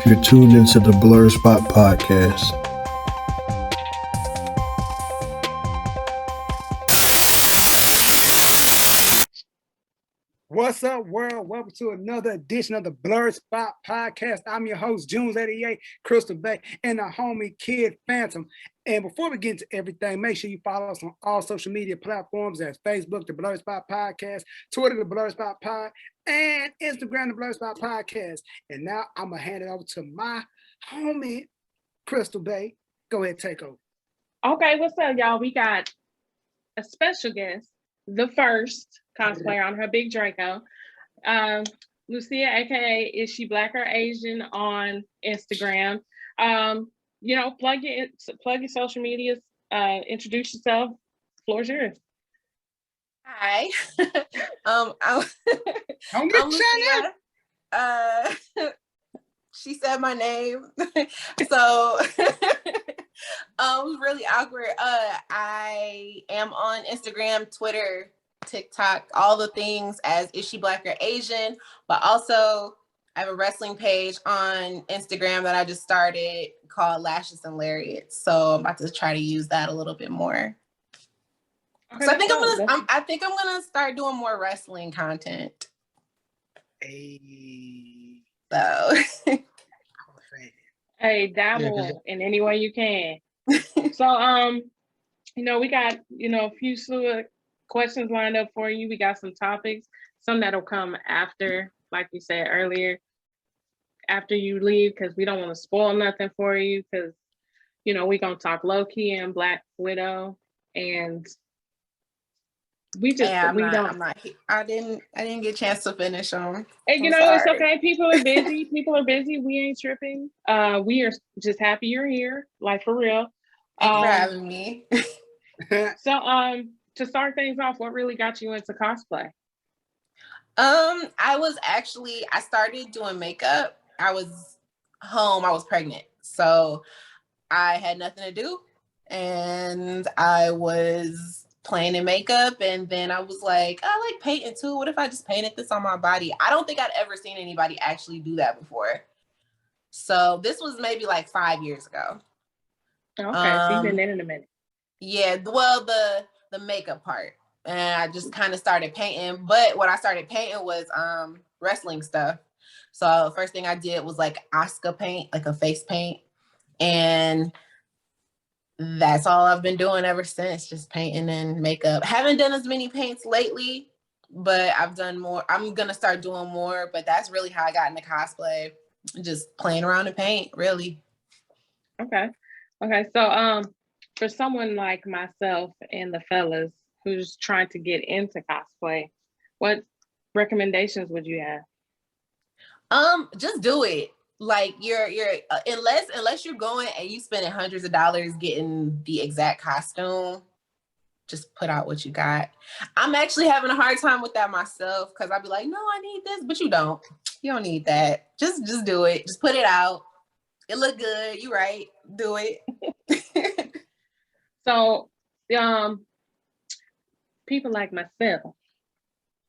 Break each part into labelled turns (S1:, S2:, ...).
S1: You're tuned into the Blerspot podcast.
S2: What's up, world? Welcome to another edition of the Blerspot podcast. I'm your host, Junes88, Crystal Bay, and the homie Kid Phantom. And before we get into everything, make sure you follow us on all social media platforms. That's Facebook, the Blerspot Podcast, Twitter, the Blerspot Pod, and Instagram, the Blerspot Podcast. And now I'm going to hand it over to my homie, Crystal Bay. Go ahead, take over.
S3: Okay, what's up, y'all? We got a special guest, the first cosplayer on her Big Draco, Lucia, aka IsSheBlackorAzn on Instagram. Plug your social medias, introduce yourself. Floor's yours.
S4: Hi. I'm Lucia. She said my name. So it was really awkward. I am on Instagram, Twitter, TikTok, all the things as IsSheBlackorAzn, but also I have a wrestling page on Instagram that I just started called Lashes and Lariats. So I'm about to try to use that a little bit more. Okay, so I think I'm gonna start doing more wrestling content.
S2: Hey.
S4: So
S3: hey, dabble in any way you can. So we got a few slew of questions lined up for you. We got some topics, some that'll come after, like you said earlier, after you leave, because we don't want to spoil nothing for you, because we're gonna talk low-key and Black Widow, and I
S4: didn't get a chance to finish them.
S3: And it's okay. People are busy. We ain't tripping. We are just happy you're here, like for real.
S4: Thanks for having me.
S3: So to start things off, what really got you into cosplay?
S4: I started doing makeup. I was home, I was pregnant. So I had nothing to do. And I was playing in makeup. And then I was like, I like painting too. What if I just painted this on my body? I don't think I'd ever seen anybody actually do that before. So this was maybe like 5 years ago.
S3: Okay, so you've been in a minute.
S4: Yeah, well, the makeup part. And I just kind of started painting. But what I started painting was wrestling stuff. So the first thing I did was like Asuka paint, like a face paint. And that's all I've been doing ever since, just painting and makeup. Haven't done as many paints lately, but I've done more. I'm going to start doing more, but that's really how I got into cosplay. Just playing around in paint, really.
S3: Okay. So for someone like myself and the fellas who's trying to get into cosplay, what recommendations would you have?
S4: Just do it. Like you're unless you're going and you spending hundreds of dollars getting the exact costume, just put out what you got. I'm actually having a hard time with that myself, because I'd be like, no, I need this, but you don't need that. Just do it. Just put it out. It look good. You right. Do it.
S3: So people like myself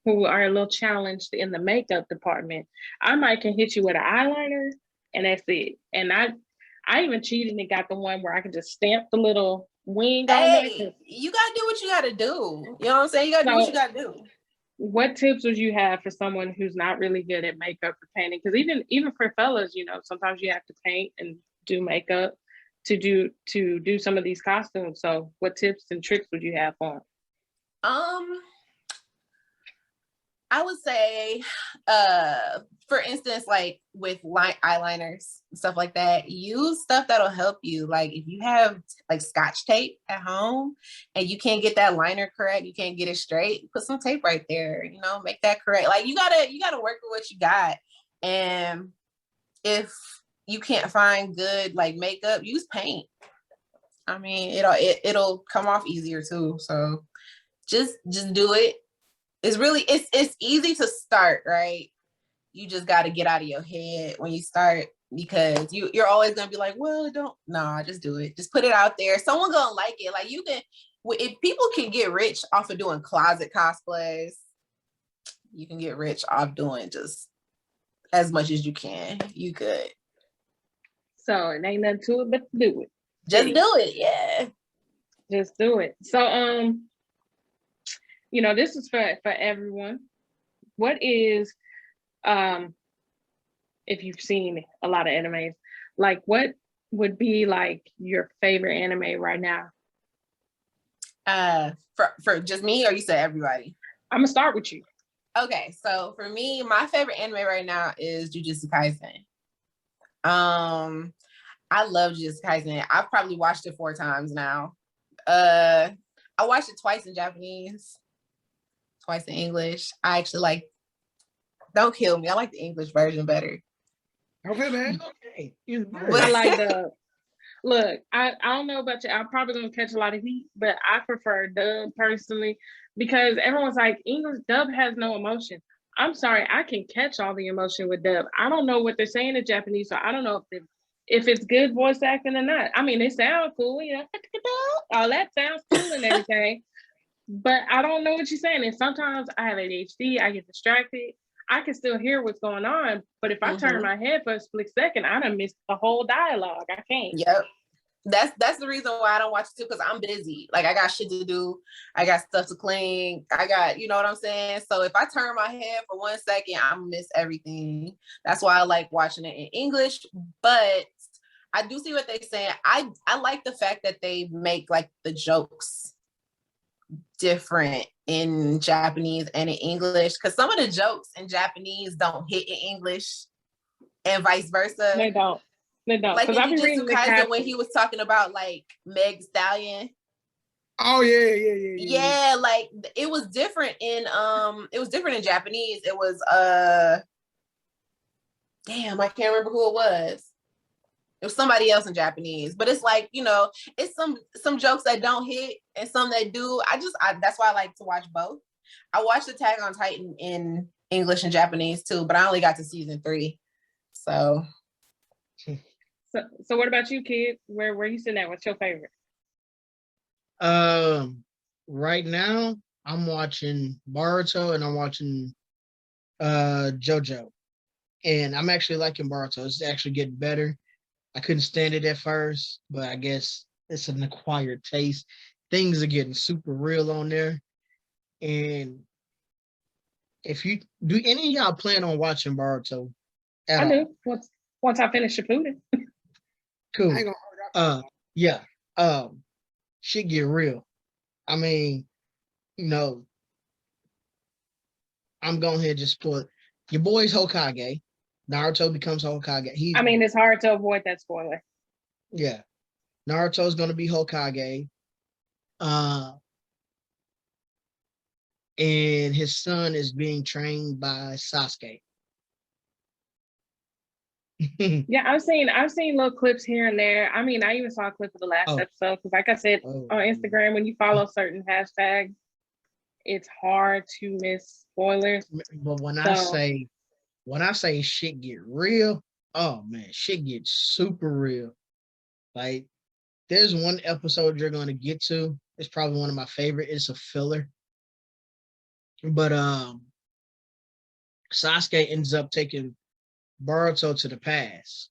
S3: who are a little challenged in the makeup department, I might can hit you with an eyeliner and that's it. And I even cheated and got the one where I can just stamp the little wing on it.
S4: You gotta do what you gotta do. You know what I'm saying? You gotta do what you gotta do.
S3: What tips would you have for someone who's not really good at makeup or painting? Because even for fellas, sometimes you have to paint and do makeup to do some of these costumes. So what tips and tricks would you have for them?
S4: I would say, for instance, like with eyeliners, stuff like that, use stuff that'll help you. Like if you have like Scotch tape at home and you can't get that liner correct, you can't get it straight, put some tape right there, make that correct. Like you gotta work with what you got. And if you can't find good like makeup, use paint. I mean, it'll come off easier too. So just do it. It's easy to start, right? You just got to get out of your head when you start, because you're always gonna be like, well, just do it. Just put it out there. Someone gonna like it. Like if people can get rich off of doing closet cosplays, you can get rich off doing just as much as you can. You could.
S3: So it ain't nothing to it but to do it.
S4: Just do it, yeah.
S3: Just do it. So you know, this is for everyone. What is if you've seen a lot of animes, like what would be like your favorite anime right now?
S4: For just me, or you said everybody?
S3: I'm gonna start with you.
S4: Okay, so for me, my favorite anime right now is Jujutsu Kaisen. I love Jujutsu Kaisen. I've probably watched it 4 times now. I watched it twice in Japanese, twice in English. I actually like, don't kill me, I like the English version better.
S2: Okay, man.
S1: Okay.
S3: But I like the look, I don't know about you. I'm probably gonna catch a lot of heat, but I prefer dub personally because everyone's like English dub has no emotion. I'm sorry, I can catch all the emotion with dub. I don't know what they're saying in Japanese, so I don't know if it's good voice acting or not. I mean, it sounds cool, you know, all that sounds cool and everything, but I don't know what you're saying. And sometimes I have ADHD, I get distracted. I can still hear what's going on, but if I turn my head for a split second, I done missed the whole dialogue. I can't.
S4: Yep. That's the reason why I don't watch it too, because I'm busy. Like I got shit to do. I got stuff to clean. I got, you know what I'm saying? So if I turn my head for 1 second, I miss everything. That's why I like watching it in English. But I do see what they're saying. I like the fact that they make like the jokes different in Japanese and in English, because some of the jokes in Japanese don't hit in English and vice versa.
S3: They don't.
S4: Like in Jujutsu Kaisen when he was talking about like Meg Stallion.
S2: Oh yeah.
S4: Like it was different in Japanese. It was damn, I can't remember who it was. It was somebody else in Japanese, but it's like, you know, it's some jokes that don't hit and some that do. That's why I like to watch both. I watched Attack on Titan in English and Japanese too, but I only got to season 3. So
S3: what about you, kid? Where you sitting at? What's your favorite?
S5: Right now I'm watching Boruto and I'm watching JoJo, and I'm actually liking Boruto. It's actually getting better. I couldn't stand it at first, but I guess it's an acquired taste. Things are getting super real on there, and if you do, any of y'all plan on watching Boruto at all?
S3: I do. Once I finish Shippuden.
S5: Cool.
S2: I ain't gonna
S5: Yeah. Shit get real. I mean, you know, I'm going ahead and just put your boy's Hokage. Naruto becomes Hokage.
S3: I mean, it's hard to avoid that spoiler.
S5: Yeah. Naruto's gonna be Hokage. And his son is being trained by Sasuke.
S3: Yeah, I've seen little clips here and there. I mean, I even saw a clip of the last episode because, like I said, on Instagram, when you follow certain hashtags, it's hard to miss spoilers.
S5: But when I say shit get real, oh man, shit gets super real. Like, there's one episode you're gonna get to. It's probably one of my favorite. It's a filler, but Sasuke ends up taking Boruto to the past.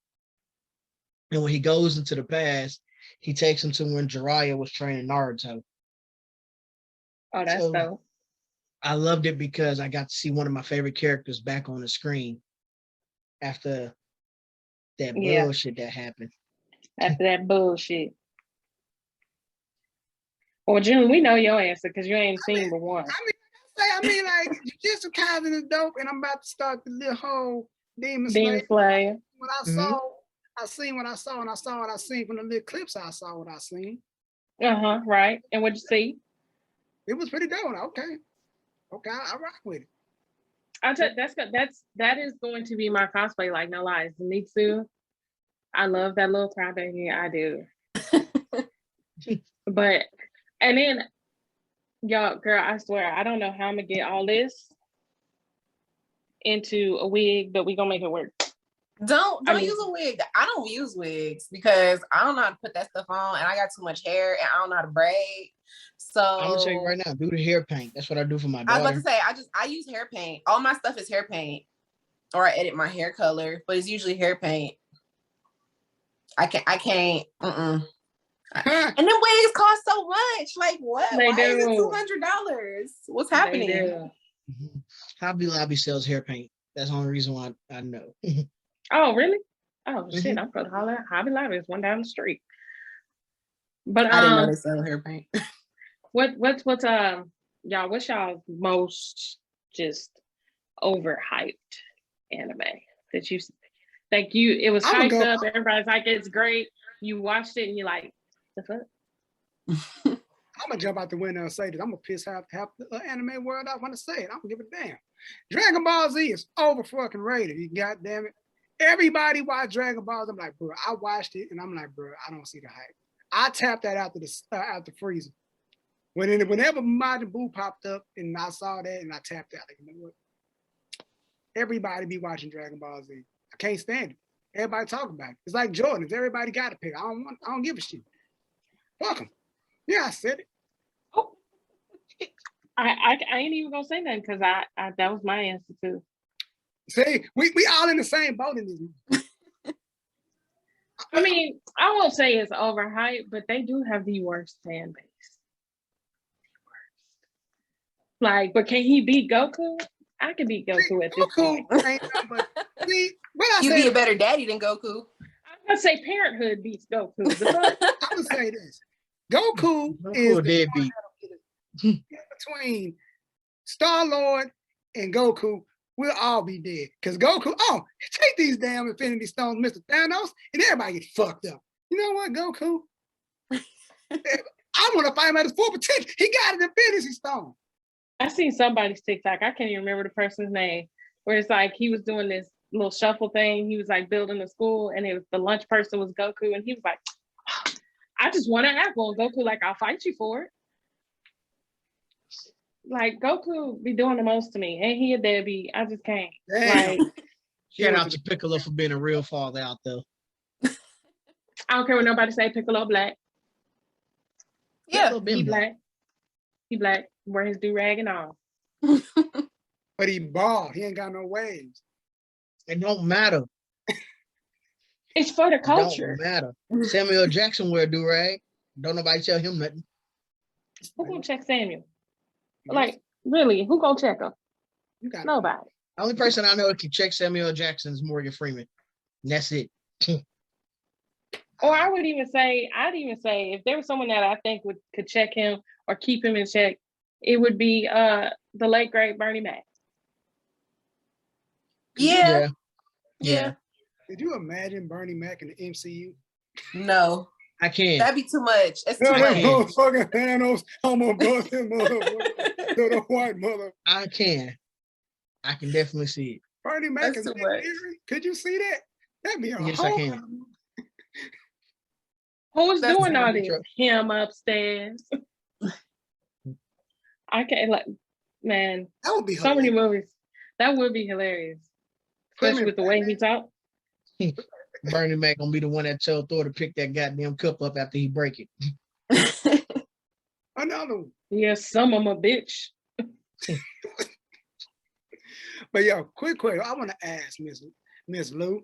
S5: And when he goes into the past, he takes him to when Jiraiya was training Naruto.
S3: Oh, that's dope.
S5: I loved it because I got to see one of my favorite characters back on the screen after that bullshit that happened.
S3: After that bullshit. Well, June, we know your answer because you ain't seen but one.
S2: I mean, like, Jujutsu Kaisen is dope, and I'm about to start the little whole Demon
S3: Slayer.
S2: When I saw, I seen what I saw, and I saw what I seen from the little clips. I saw what I seen.
S3: Right. And what'd you see?
S2: It was pretty dope. Okay, I rock with it.
S3: I tell that is going to be my cosplay. Like, no lies, Zenitsu. I love that little crybaby. I do. But and then, y'all, girl, I swear, I don't know how I'm gonna get all this into a wig, but we gonna make it work.
S4: Don't use a wig. I don't use wigs because I don't know how to put that stuff on, and I got too much hair, and I don't know how to braid. So
S5: I'm gonna tell you right now, do the hair paint. That's what I do for my daughter.
S4: I was about to say, I use hair paint. All my stuff is hair paint, or I edit my hair color, but it's usually hair paint. I can't. And them wigs cost so much. Like what?
S3: They
S4: Why is it
S3: do.
S4: $200? What's
S3: They
S4: happening?
S3: do.
S5: Hobby Lobby sells hair paint. That's the only reason why I know.
S3: Oh, really? Oh shit!
S5: Mhm.
S3: I'm from Hobby Lobby. It's one down the street. But
S4: I didn't know they sell hair paint.
S3: what's y'all? What's y'all most just overhyped anime that you think it was
S2: I'ma
S3: hyped
S2: go-
S3: up? Everybody's like, it's great. You watched it and you're like, the fuck?
S2: I'm gonna jump out the window and say this. I'm gonna piss half the anime world off when I say it. I don't give a damn. Dragon Ball Z is over fucking rated. You goddamn it. Everybody watch Dragon Ball Z. I'm like, bro, I watched it and I'm like, bro, I don't see the hype. I tapped that out the freezer. Whenever Majin Buu popped up and I saw that and I tapped out, like, you know what? Everybody be watching Dragon Ball Z. I can't stand it. Everybody talk about it. It's like Jordans. Everybody got to pick. I don't give a shit. Fuck them. Yeah, I said it.
S3: Oh. I ain't even gonna say nothing because I that was my answer too.
S2: See, we all in the same boat in this.
S3: I mean, I won't say it's overhyped, but they do have the worst fan base. Like, but can he beat Goku? I can beat Goku at this point.
S2: Ain't nothing but, see, what I
S4: You'd
S2: say,
S4: be a better daddy than Goku.
S3: I'm gonna say Parenthood beats Goku. The fuck?
S2: I'm gonna say this. Goku
S5: Goku
S2: is
S5: a
S2: the
S5: deadbeat.
S2: between Star-Lord and Goku, we'll all be dead. Because Goku, take these damn Infinity Stones, Mr. Thanos, and everybody get fucked up. You know what, Goku? I want to find him at his full potential. He got an Infinity Stone.
S3: I seen somebody's TikTok. I can't even remember the person's name. Where it's like he was doing this little shuffle thing. He was like building a school, and it was the lunch person was Goku, and he was like, "I just want an apple." And Goku like, "I'll fight you for it." Like Goku be doing the most to me. Ain't he a deadbeat? I just can't.
S2: Damn.
S3: Like,
S5: Shout out to Piccolo for being a real father out there.
S3: I don't care what nobody say. Piccolo black.
S4: Yeah.
S5: Piccolo been
S3: He
S5: black.
S3: black. He black. Wear his do-rag and all.
S2: But he bald. He ain't got no waves.
S5: It don't matter.
S3: It's for the
S5: It
S3: culture.
S5: don't matter. Samuel Jackson wear a do-rag. Don't nobody tell him nothing.
S3: Who gonna check Samuel? Like, really, who gonna check him?
S2: You got
S3: Nobody.
S5: The only person I know that can check Samuel Jackson is Morgan Freeman. And that's it.
S3: Or I'd even say, if there was someone that I think could check him or keep him in check, it would be the late great Bernie Mac.
S4: Yeah.
S2: Did you imagine Bernie Mac in the MCU?
S4: No.
S5: I can.
S4: That'd be too much. That's too
S2: No, that
S4: much.
S2: motherfucking Thanos. I'm gonna bust him motherfucker to the white mother.
S5: I can definitely see it.
S2: Bernie Mac
S4: That's
S2: is
S4: too much.
S2: Could you see that? That'd be a
S5: Yes, I
S2: whole.
S5: can.
S3: Who's
S4: That's
S3: doing all
S5: gonna be
S3: this?
S5: trouble.
S3: Him upstairs. I can't, like, man,
S2: That would be
S3: so many
S2: hilarious.
S3: movies. That would be hilarious.
S2: Put him
S3: Especially
S2: in
S3: with the way he talked.
S5: Bernie Mac gonna be the one that tell Thor to pick that goddamn cup up after he break it.
S2: Another one.
S3: Yeah, some of them a bitch.
S2: But yo, quick. I want to ask Miss Lou,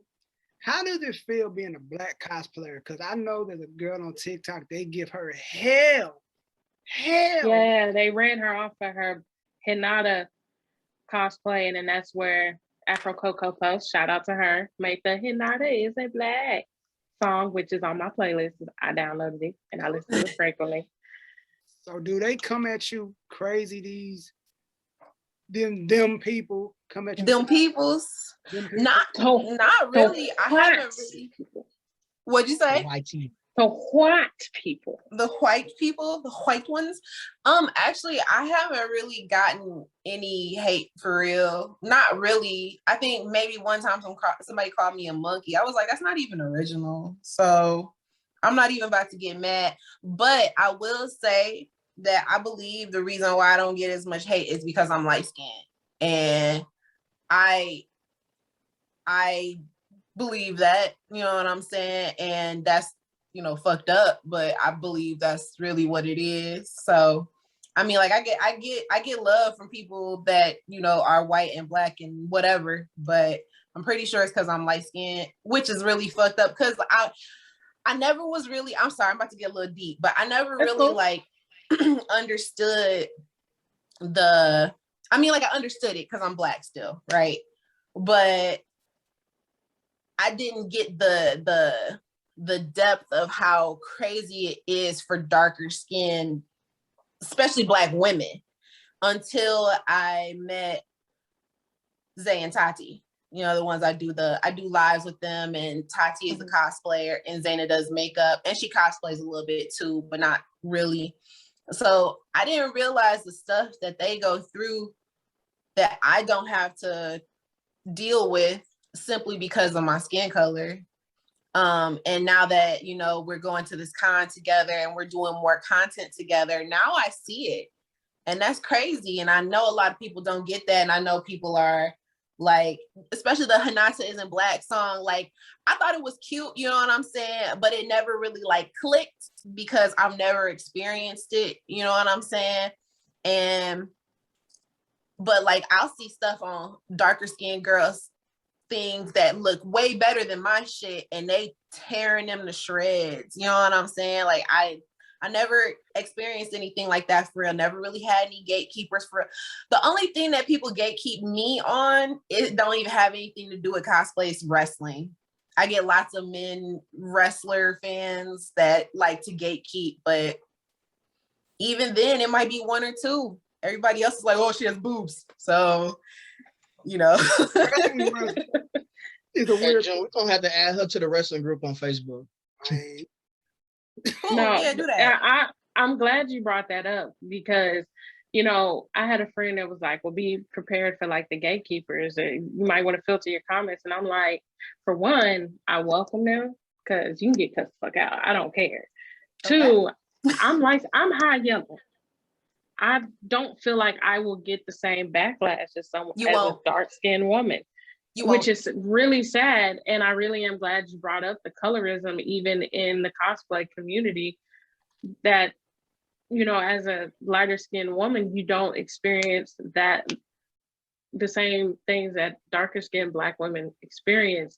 S2: how does it feel being a black cosplayer? Because I know there's a girl on TikTok, they give her hell.
S3: Yeah, they ran her off for her Hinata cosplay, and then that's where Afro Coco Post, shout out to her, made the Hinata Isn't Black song, which is on my playlist. I downloaded it and I listen to it frequently.
S2: So do they come at you crazy? Them people come at you.
S4: Them peoples.
S2: Them people?
S4: Not really. I haven't really. What'd you say?
S5: YT.
S3: The white people.
S4: The white people, the white ones. Actually, I haven't really gotten any hate for real. Not really. I think maybe one time somebody called me a monkey. I was like, that's not even original. So I'm not even about to get mad. But I will say that I believe the reason why I don't get as much hate is because I'm light skinned. And I believe that, you know what I'm saying? And that's, fucked up, but I believe that's really what it is. So, I mean, like I get love from people that, are white and black and whatever, but I'm pretty sure it's because I'm light skinned, which is really fucked up because I never was really, I'm sorry, I'm about to get a little deep, but I never
S3: That's
S4: really
S3: cool.
S4: like understood I understood it because I'm Black still, right? But I didn't get the depth of how crazy it is for darker skin, especially Black women, until I met Zay and Tati. You know, the ones I do lives with them, and Tati is a cosplayer and Zaina does makeup, and she cosplays a little bit too, but not really. So I didn't realize the stuff that they go through that I don't have to deal with simply because of my skin color. And now that, you know, we're going to this con together and we're doing more content together, now I see it. And that's crazy. And I know a lot of people don't get that. And I know people are like, especially the Hinata Isn't Black song, like, I thought it was cute, you know what I'm saying? But it never really like clicked because I've never experienced it, you know what I'm saying? But like, I'll see stuff on darker skinned girls, things that look way better than my shit, and they tearing them to shreds, you know what I'm saying? Like, I never experienced anything like that for real. Never really had any gatekeepers for real. The only thing that people gatekeep me on, it don't even have anything to do with cosplay, it's wrestling. I get lots of men wrestler fans that like to gatekeep, but even then it might be one or two. Everybody else is like, oh, she has boobs. So, you know.
S2: It's a weird.
S5: June, we're gonna have to add her to the wrestling group on Facebook.
S4: Cool,
S3: No,
S4: yeah, do that.
S3: I'm glad you brought that up because, you know, I had a friend that was like, well, be prepared for like the gatekeepers. You might want to filter your comments. And I'm like, for one, I welcome them because you can get cut the fuck out. I don't care. Okay. Two, I'm high yellow. I don't feel like I will get the same backlash as a dark-skinned woman. Which is really sad. And I really am glad you brought up the colorism, even in the cosplay community, that, you know, as a lighter skinned woman, you don't experience the same things that darker skinned Black women experience.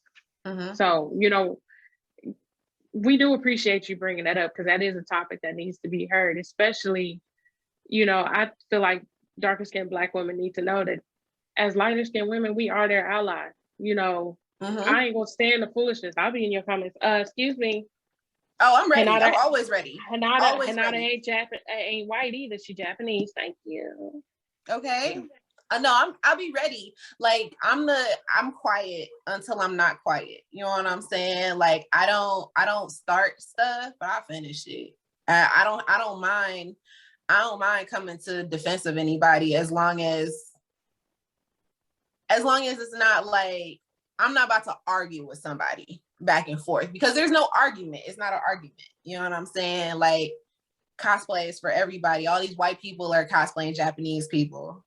S3: So, you know, we do appreciate you bringing that up because that is a topic that needs to be heard, especially, you know, I feel like darker skinned Black women need to know that as lighter skinned women, we are their ally. You know, I ain't gonna stand the foolishness. I'll be in your comments. Excuse me.
S4: Oh, I'm ready. I'm always ready.
S3: Hinata ain't white either. She Japanese. Thank you.
S4: Okay. No, I'll be ready. Like, I'm quiet until I'm not quiet. You know what I'm saying? Like, I don't start stuff, but I finish it. I don't mind coming to defense of anybody as long as it's not like I'm not about to argue with somebody back and forth, because there's no argument. It's not an argument. You know what I'm saying? Like, cosplay is for everybody. All these white people are cosplaying Japanese people.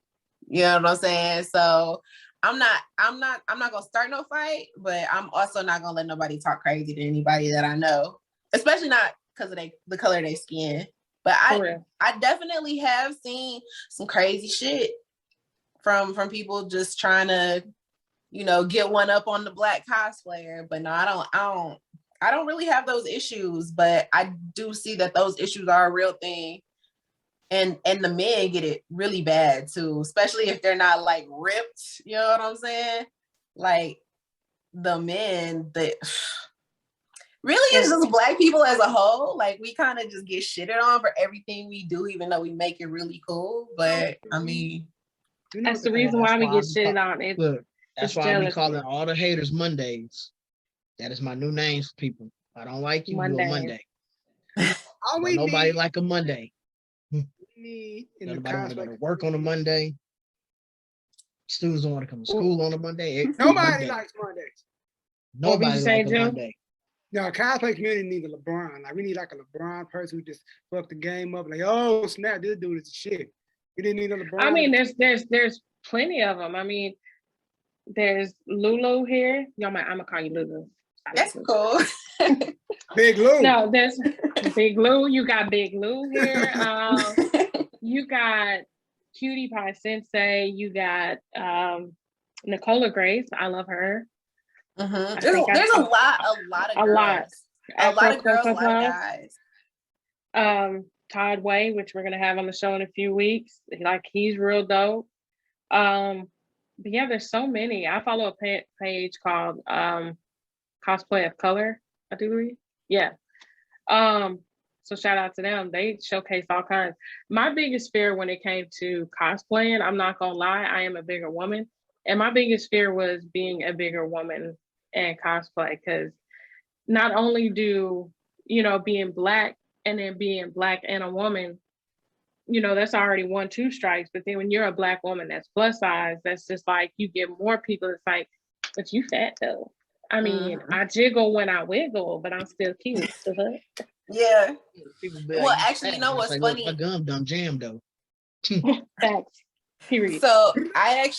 S4: You know what I'm saying? So I'm not gonna start no fight, but I'm also not gonna let nobody talk crazy to anybody that I know, especially not because of the color of their skin. But I definitely have seen some crazy shit from people just trying to, you know, get one up on the Black cosplayer. But no, I don't really have those issues, but I do see that those issues are a real thing. And the men get it really bad too, especially if they're not like ripped, you know what I'm saying? Like, the men that really it's just Black people as a whole. Like, we kind of just get shitted on for everything we do, even though we make it really cool. But I mean,
S3: that's the reason why we get shitted on.
S5: Look, that's why I be calling all the haters Mondays. That is my new name for people. If I don't like you, you're a Monday. Nobody like a Monday. Nobody want to go to work on a Monday. Students don't want to come to school on a Monday.
S2: Nobody likes Mondays.
S5: Nobody likes a Monday.
S2: No, cosplay community needs a LeBron. Like, we need like a LeBron person who just fuck the game up. Like, oh snap, this dude is shit. We didn't need a LeBron.
S3: I mean, there's plenty of them. I mean, there's Lulu here. I'm gonna call you Lulu.
S4: That's cool.
S2: Big Lou.
S3: No, there's Big Lou. You got Big Lou here. You got Cutie Pie Sensei. You got Nicola Grace. I love her.
S4: There's a lot of girls. A lot
S3: Afro
S4: of girls, a
S3: Cocoa
S4: lot of
S3: Puffs.
S4: guys.
S3: Todd Way, which we're gonna have on the show in a few weeks. Like he's real dope. But yeah, there's so many. I follow a page called Cosplay of Color, I do believe. Yeah. So shout out to them. They showcase all kinds. My biggest fear when it came to cosplaying, I'm not gonna lie, I am a bigger woman. And my biggest fear was being a bigger woman and cosplay, because not only do, being Black and then being Black and a woman, that's already 1-2 strikes. But then when you're a Black woman that's plus size, that's just like you get more people. It's like, but you fat though. I mean, I jiggle when I wiggle, but I'm still cute.
S4: Yeah.
S5: People be
S4: Well,
S5: like,
S4: actually, you know what's
S5: like,
S4: funny?
S5: My gum done jammed though.
S3: Facts. Period.
S4: So I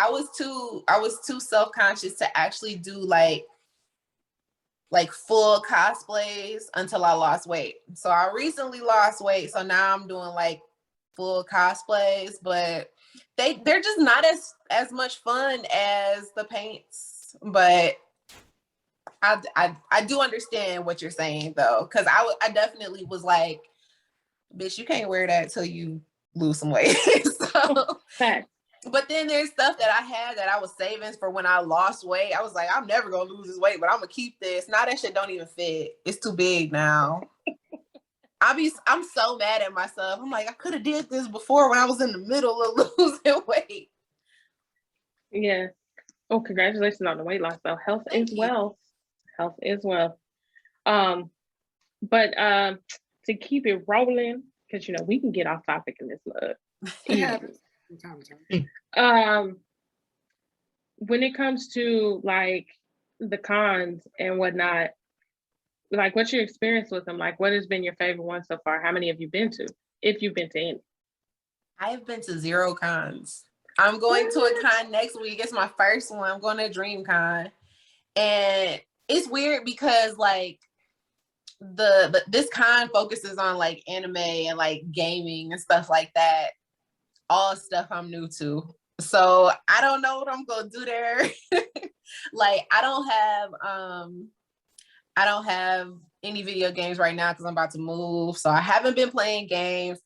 S4: was too self-conscious to actually do like full cosplays until I lost weight. So I recently lost weight, so now I'm doing like full cosplays, but they're just not as much fun as the paints. But I do understand what you're saying though, because I definitely was like, bitch, you can't wear that till you lose some weight. So, but then there's stuff that I had that I was saving for when I lost weight. I was like, I'm never gonna lose this weight, but I'm gonna keep this. Now that shit don't even fit. It's too big now. I'm so mad at myself. I'm like, I could have did this before when I was in the middle of losing weight.
S3: Yeah. Oh, congratulations on the weight loss though. Health is wealth. Health is wealth. But to keep it rolling, because we can get off topic in this mug.
S2: It happens from time to time.
S3: When it comes to like the cons and whatnot, like what's your experience with them? Like what has been your favorite one so far? How many have you been to? If you've been to any.
S4: I have been to 0 cons. I'm going to a con next week. It's my first one. I'm going to DreamCon. And it's weird because like this con focuses on like anime and like gaming and stuff like that. All stuff I'm new to. So I don't know what I'm gonna do there. Like I don't have any video games right now because I'm about to move. So I haven't been playing games.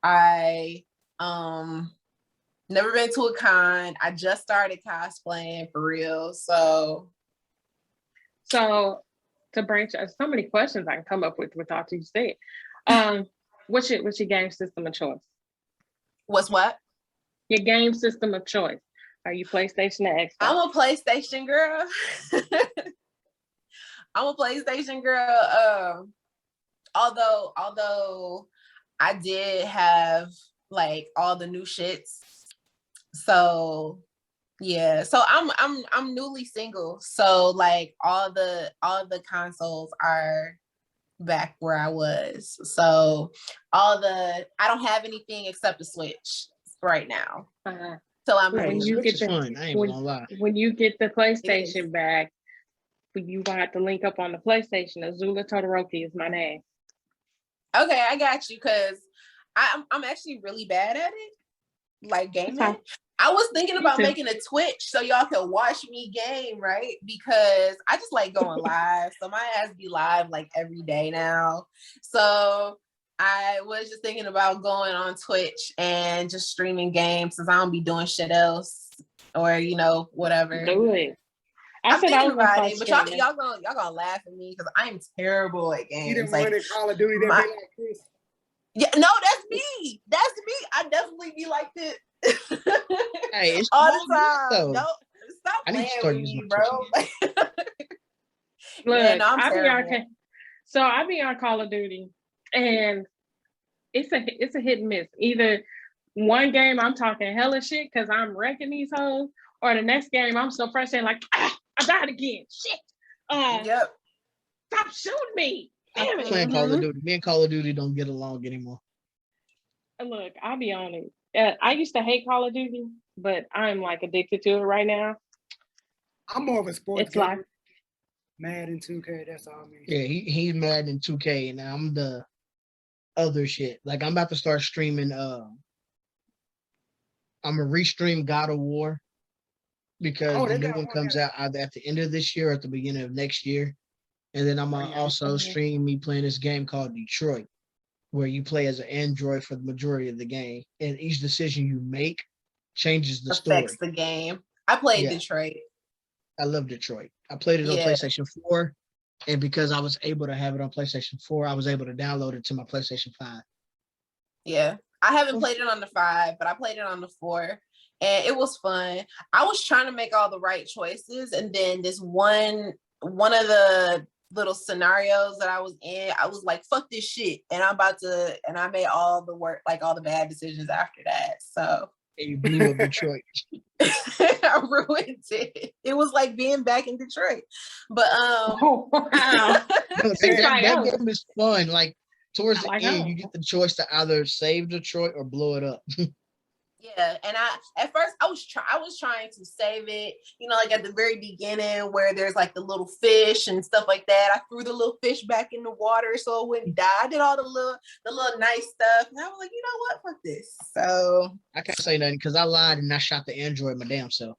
S4: I never been to a con. I just started cosplaying for real. So
S3: to branch out, so many questions I can come up with without you say it. What's your game system of choice?
S4: What's what?
S3: Your game system of choice. Are you PlayStation or Xbox?
S4: I'm a PlayStation girl. I'm a PlayStation girl. Although I did have like all the new shits. So yeah. So I'm newly single. So like all the consoles are back where I was. So I don't have anything except a Switch right now. So I'm
S3: when you get
S5: fun. I ain't gonna lie.
S3: When you get the PlayStation back, you gonna have to link up on the PlayStation. Azula Todoroki is my name.
S4: Okay, I got you, because I'm actually really bad at it, like gaming. Okay. I was thinking about making a Twitch so y'all can watch me game, right? Because I just like going live. So my ass be live like every day now. So I was just thinking about going on Twitch and just streaming games since I don't be doing shit else, or whatever.
S3: Do it.
S4: I'm thinking about it, but y'all gonna laugh at me because I'm terrible at games.
S2: You didn't
S4: like
S2: want Call of Duty that be like this.
S4: Yeah, no, that's me. That's me. I definitely be like this.
S5: Hey, it's
S4: all the time.
S5: Though.
S4: No, stop playing with me, bro.
S3: Look, yeah, no, I be on Call of Duty, and it's a hit and miss. Either one game I'm talking hella shit because I'm wrecking these hoes, or the next game I'm so frustrated like I died again. Shit.
S4: Yep.
S3: Stop shooting me.
S5: I'm playing Call of Duty. Me and Call of Duty don't get along anymore.
S3: Look, I'll be honest. I used to hate Call of Duty, but I'm like addicted to it right now.
S2: I'm more of a sports
S3: It's like
S2: Madden 2K. That's all I mean.
S5: Yeah, he's Madden 2K, and I'm the other shit. Like I'm about to start streaming. I'm gonna restream God of War because the new one comes out either at the end of this year or at the beginning of next year. And then I'm
S2: Oh, yeah.
S5: also stream me playing this game called Detroit, where you play as an android for the majority of the game, and each decision you make changes the
S4: Affects
S5: story.
S4: the game. I played
S5: Yeah.
S4: Detroit.
S5: I love Detroit. I played it on
S4: Yeah.
S5: PlayStation 4, and because I was able to have it on PlayStation 4, I was able to download it to my PlayStation 5.
S4: Yeah. I haven't played it on the 5, but I played it on the 4. And it was fun. I was trying to make all the right choices. And then this one of the little scenarios that I was in, I was like, fuck this shit. And I made all the work, like all the bad decisions after that. So
S5: And you blew up Detroit.
S4: I ruined it. It was like being back in Detroit. But
S3: Oh, wow.
S5: No,
S3: She's
S5: that
S3: like,
S5: game is fun. Like towards the
S3: Like,
S5: end,
S3: oh.
S5: you get the choice to either save Detroit or blow it up.
S4: yeah, and at first I was trying to save it, like at the very beginning where there's like the little fish and stuff like that. I threw the little fish back in the water so it wouldn't die. I did all the little nice stuff, and I was like, you know what, fuck this. So
S5: I can't say nothing because I lied and I shot the android my damn self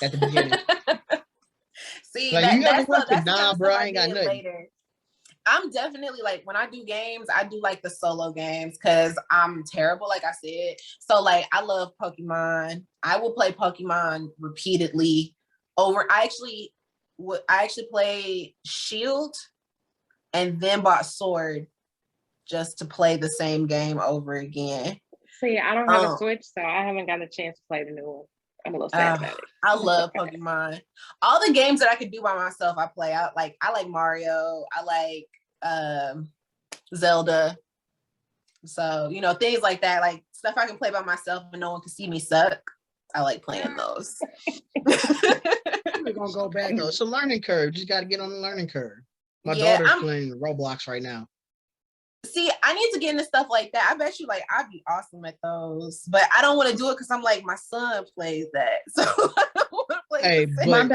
S5: at the beginning.
S4: see,
S5: Like, you
S4: that's
S5: ever went to
S4: the kind
S5: nah,
S4: of
S5: bro,
S4: stuff
S5: I
S4: I
S5: ain't got
S4: did
S5: nothing.
S4: later. I'm definitely like, when I do games, I do like the solo games because I'm terrible, like I said. So like, I love Pokemon. I will play Pokemon repeatedly over. I actually played Shield and then bought Sword just to play the same game over again.
S3: See, I don't have a Switch, so I haven't got a chance to play the new one. I'm a little sad about it.
S4: I love Pokemon. All the games that I could do by myself, I play. I like Mario. I like Zelda. So, things like that, like stuff I can play by myself and no one can see me suck. I like playing those.
S2: We're gonna go back.
S5: No, it's a learning curve. Just got to get on the learning curve. My
S4: Yeah,
S5: daughter's playing Roblox right now.
S4: See, I need to get into stuff like that. I bet you, like, I'd be awesome at those, but I don't want to do it because I'm like, my son plays that, so I don't want to play.
S5: Hey,
S4: the
S5: but
S4: same
S3: My
S4: game.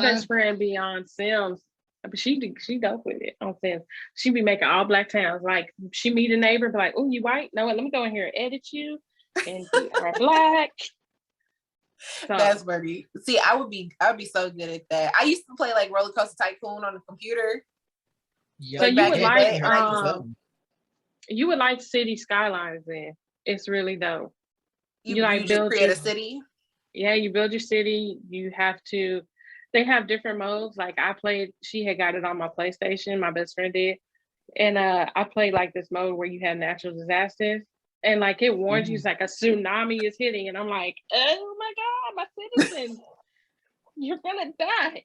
S3: best friend be on Sims, but she dope with it on Sims. She be making all black towns. Like, she meet a neighbor, be like, "Oh, you white? No, let me go in here and edit you, and you are black." So,
S4: That's funny. See, I would be so good at that. I used to play like Roller Coaster Tycoon on the computer.
S5: Yep.
S3: so
S4: Like,
S3: you
S4: back
S3: would
S4: in the day,
S3: like you would like City Skylines then. It's really dope.
S4: you
S3: like
S4: just
S3: build
S4: create
S3: your
S4: a city.
S3: Yeah, you build your city. You have to. They have different modes. Like I played. She had got it on my PlayStation. My best friend did, and I played like this mode where you have natural disasters, and like it warns you, it's like a tsunami is hitting, and I'm like, oh my god, my citizens, you're gonna die.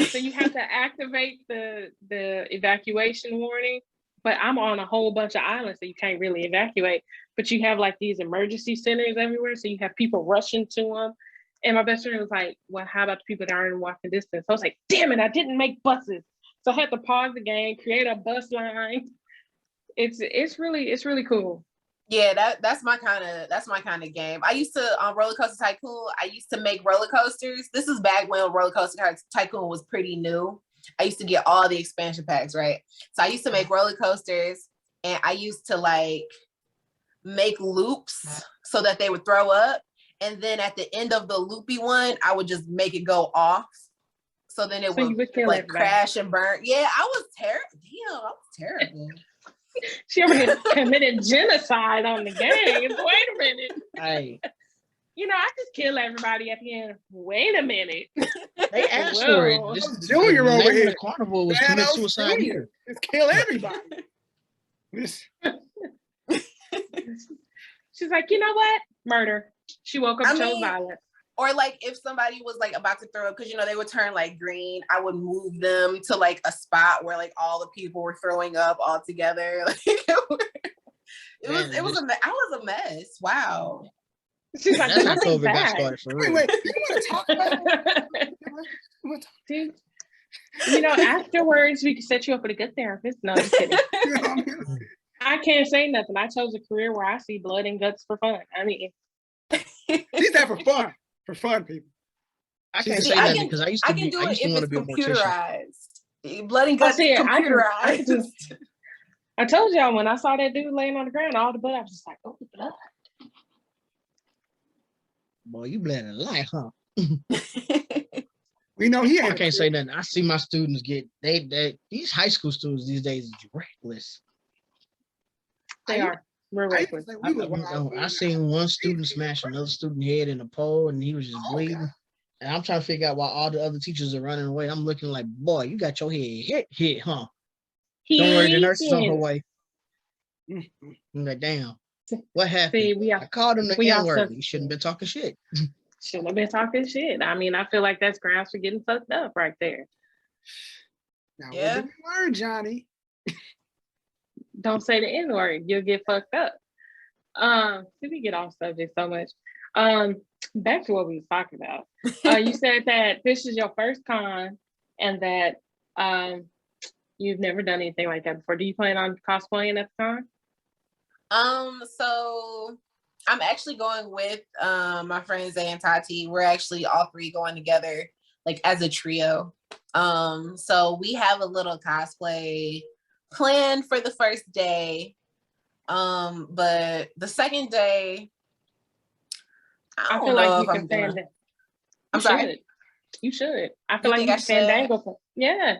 S3: So you have to activate the evacuation warning. But I'm on a whole bunch of islands, so you can't really evacuate. But you have like these emergency centers everywhere, so you have people rushing to them. And my best friend was like, "Well, how about the people that aren't in walking distance?" So I was like, "Damn it, I didn't make buses." So I had to pause the game, create a bus line. It's really cool.
S4: Yeah, that's my kind of game. I used to on Roller Coaster Tycoon. I used to make roller coasters. This is back when Roller Coaster Tycoon was pretty new. I used to get all the expansion packs, right? So I used to make roller coasters, and I used to like make loops so that they would throw up. And then at the end of the loopy one, I would just make it go off. So then it would like crash and burn. Yeah, I was terrible. Damn, I was terrible.
S3: She already committed genocide on the game. Wait a minute.
S5: Hey.
S3: I just kill everybody at the end. Wait a minute.
S5: They asked for it.
S2: Junior
S5: the
S2: over
S5: name
S2: here.
S5: of the carnival was commit suicide
S2: here. Just kill everybody.
S3: She's like, you know what? Murder. She woke up and chose violence.
S4: Or like if somebody was like about to throw up, because they would turn like green, I would move them to like a spot where like all the people were throwing up all together. Like I was a mess. Wow.
S3: She's like,
S5: that's how COVID got started for real.
S2: Wait, you want to talk about
S3: it? Afterwards we can set you up with a good therapist. No, just kidding. I can't say nothing. I chose a career where I see blood and guts for fun. I mean,
S2: she's there for fun. For fun, people.
S5: I can't say nothing because I used to want to be a
S4: mortician. Blood and guts computerized.
S3: I told y'all when I saw that dude laying on the ground, all the blood, I was just like, oh, the blood.
S5: Boy, you bled a lot, huh?
S2: We know he
S5: I
S2: ain't.
S5: can't say nothing. I see my students get these high school students these days is reckless.
S3: They are. We're
S2: I used to
S3: reckless.
S2: say we was wild.
S5: I seen one student smash another student head in a pole, and he was just bleeding.
S2: God.
S5: And I'm trying to figure out why all the other teachers are running away. I'm looking like, boy, you got your head hit, huh? Don't worry, the nurse is on her way.
S2: Mm-hmm.
S5: I'm like, damn, what happened?
S3: See,
S5: I called him the
S3: we
S5: N-word.
S3: also
S5: He shouldn't have been talking shit.
S3: shouldn't have been talking shit. I mean, I feel like that's grounds for getting fucked up right there.
S2: Now,
S4: Yeah.
S2: what did we learn, Johnny?
S3: Don't say the N-word. You'll get fucked up. We get off subject so much. Back to what we was talking about. You said that this is your first con and that you've never done anything like that before. Do you plan on cosplaying at the con?
S4: So I'm actually going with my friends Zay and Tati. We're actually all three going together, like as a trio. So we have a little cosplay planned for the first day. But the second day, I feel like you can fan.
S3: I'm sorry. You should. I feel like you can fandangle. Yeah.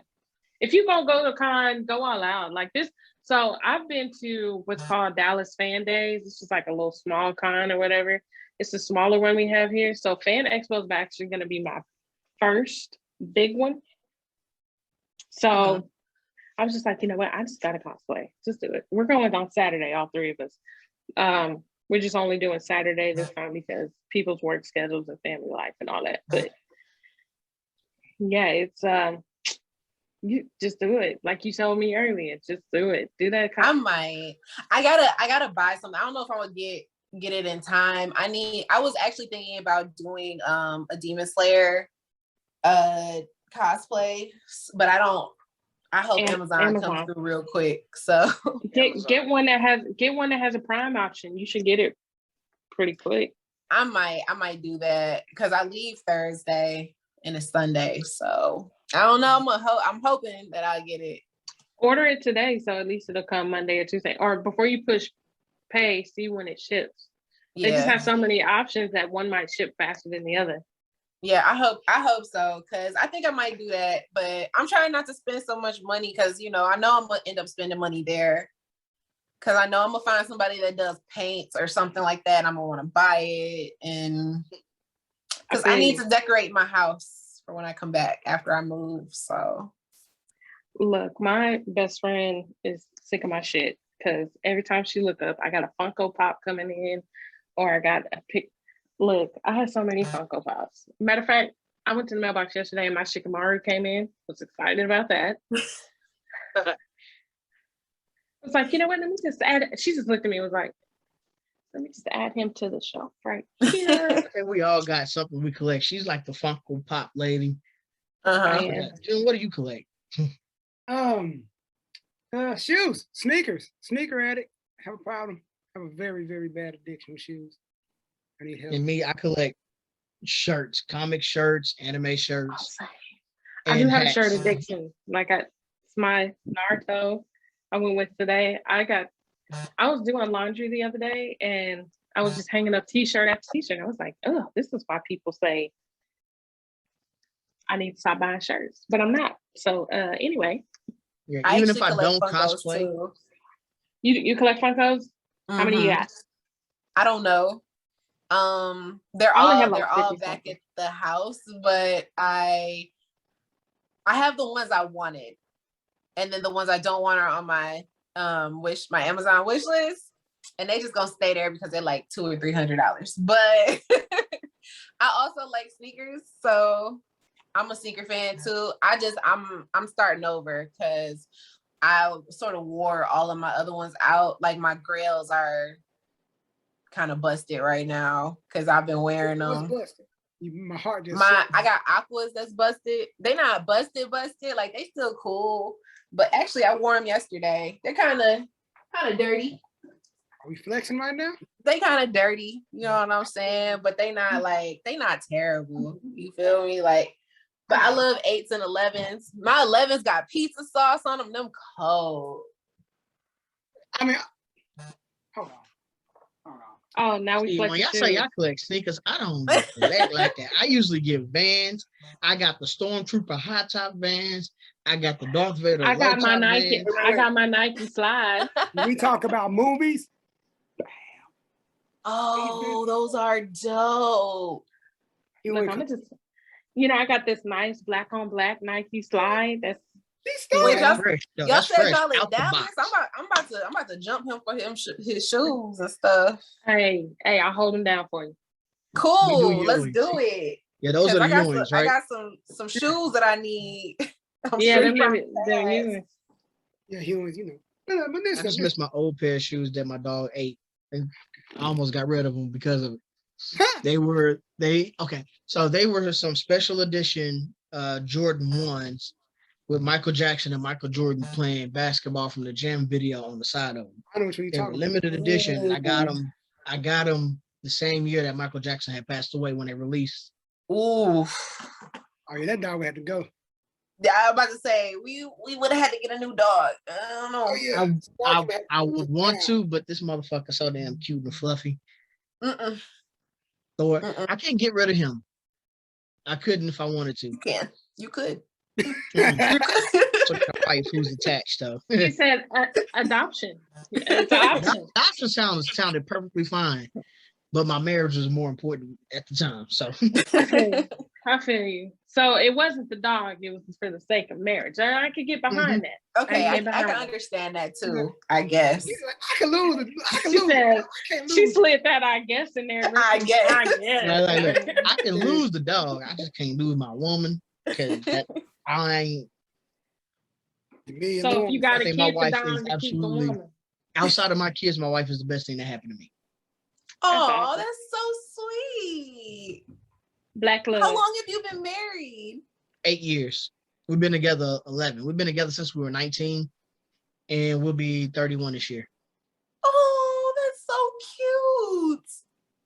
S3: If you're gonna go to con, go all out like this. So I've been to what's called Dallas Fan Days. It's just like a little small con or whatever. It's the smaller one we have here. So Fan Expo is actually going to be my first big one. So I was just like, you know what? I just got to cosplay. Just do it. We're going on Saturday, all three of us. We're just only doing Saturday this time because people's work schedules and family life and all that. But yeah, it's you just do it. Like you told me earlier, just do it. Do that.
S4: I gotta buy something. I don't know if I'm gonna get it in time. I was actually thinking about doing a Demon Slayer cosplay, but I hope Amazon comes through real quick. So
S3: get one that has a Prime option. You should get it pretty quick.
S4: I might do that because I leave Thursday and it's Sunday. So I don't know. I'm hoping that I'll get it.
S3: Order it today, so at least it'll come Monday or Tuesday. Or before you push pay, see when it ships. Yeah. They just have so many options that one might ship faster than the other.
S4: Yeah, I hope so, because I think I might do that, but I'm trying not to spend so much money because, I know I'm gonna end up spending money there because I know I'm gonna find somebody that does paints or something like that and I'm gonna want to buy it, and because I need to decorate my house for when I come back after I move. So
S3: look, my best friend is sick of my shit because every time she look up, I got a Funko Pop coming in or I got a pic. Look, I have so many Funko Pops. Matter of fact, I went to the mailbox yesterday and my Shikamaru came in. Was excited about that. I was like, you know what? Let me just add it. She just looked at me and was like, let me just add him to the shelf right here.
S5: I think we all got something we collect. She's like the Funko Pop lady. June, what do you collect?
S2: Shoes, sneakers, sneaker addict. Have a problem. Have a very, very bad addiction with shoes. I need help.
S5: And me, I collect shirts, comic shirts, anime shirts.
S3: I do have a shirt addiction. Like it's my Naruto I went with today. I was doing laundry the other day and I was just hanging up t-shirt after t-shirt. I was like, oh, this is why people say I need to stop buying shirts, but I'm not. So anyway.
S5: Yeah, even if I don't cosplay.
S4: Too.
S3: You collect Funkos? Mm-hmm. How many you got?
S4: I don't know. They're all back at the house, but I have the ones I wanted, and then the ones I don't want are on my my Amazon wish list, and they just gonna stay there because they're like $200 or $300. But I also like sneakers, so I'm a sneaker fan too. I'm starting over because I sort of wore all of my other ones out. Like my grails are kind of busted right now because I've been wearing them.
S2: Busted? My heart just.
S4: I got aquas that's busted. They not busted. Like they still cool, but actually I wore them yesterday. They're kind of dirty.
S2: Are we flexing right now?
S4: They kind of dirty, you know what I'm saying? But they not terrible. You feel me? Like, but I love 8s and 11s. My 11s got pizza sauce on them. Them cold.
S2: I mean, hold on.
S3: Oh, now we
S5: See, when
S3: collecting
S5: y'all say
S3: shoes.
S5: y'all collect sneakers, I don't collect like that. I usually get Vans. I got the Stormtrooper high top Vans. I got the Darth Vader
S3: I
S5: low
S3: got my
S5: top
S3: Nike.
S5: Vans.
S3: I got my Nike slide.
S2: When we talk about movies,
S4: Oh, those are dope.
S3: Look, I'm just, I got this nice black on black Nike slide. That's
S4: Wait,
S5: That's
S4: y'all,
S5: fresh, though.
S4: y'all
S5: That's
S4: said
S5: fresh
S4: y'all in
S5: out the
S4: Dallas.
S5: box.
S4: I'm about to jump him for his shoes and stuff.
S3: hey, I'll hold them down for you.
S4: Cool,
S5: We do
S4: let's
S5: Ewings.
S4: do it.
S5: Yeah, those are the Ewings,
S4: I
S5: right?
S4: got some shoes that I need. I'm
S3: Yeah,
S4: sure
S3: them
S4: you probably
S3: they're
S4: fast.
S3: Ewings.
S2: yeah, humans, But
S5: I just
S2: listen,
S5: missed my old pair of shoes that my dog ate. And I almost got rid of them because of it. They were some special edition Jordan 1s with Michael Jackson and Michael Jordan playing basketball from the Jam video on the side of them.
S2: I know what you're
S5: They were
S2: talking about.
S5: limited edition. And I got them the same year that Michael Jackson had passed away when they released.
S4: Ooh.
S2: Oh yeah, that dog had to go.
S4: Yeah, I was about to say we would have had to get a new dog. I don't know.
S2: Oh yeah,
S5: I would want to, but this motherfucker's so damn cute and fluffy. Thor, I can't get rid of him. I couldn't if I wanted to.
S4: You could.
S5: So wife who's attached though.
S3: He said adoption. It's an option.
S5: Adoption sounded perfectly fine, but my marriage was more important at the time. So
S3: I feel you. So it wasn't the dog; it was for the sake of marriage. I could get behind that.
S4: Okay, I can understand that too. I guess.
S2: Like, I can lose.
S3: She slid that I guess in there.
S4: I guess.
S5: Like, look, I can lose the dog. I just can't lose my woman because I ain't.
S3: So if you got to keep
S5: my
S3: the
S5: wife
S3: dog
S5: is
S3: to keep the
S5: absolutely
S3: woman.
S5: Outside of my kids, my wife is the best thing that happened to me.
S4: Oh, that's so sweet.
S3: Black love.
S4: How long have you been married?
S5: 8 years. We've been together 11. We've been together since we were 19, and we'll be 31 this year.
S4: Oh, that's so cute.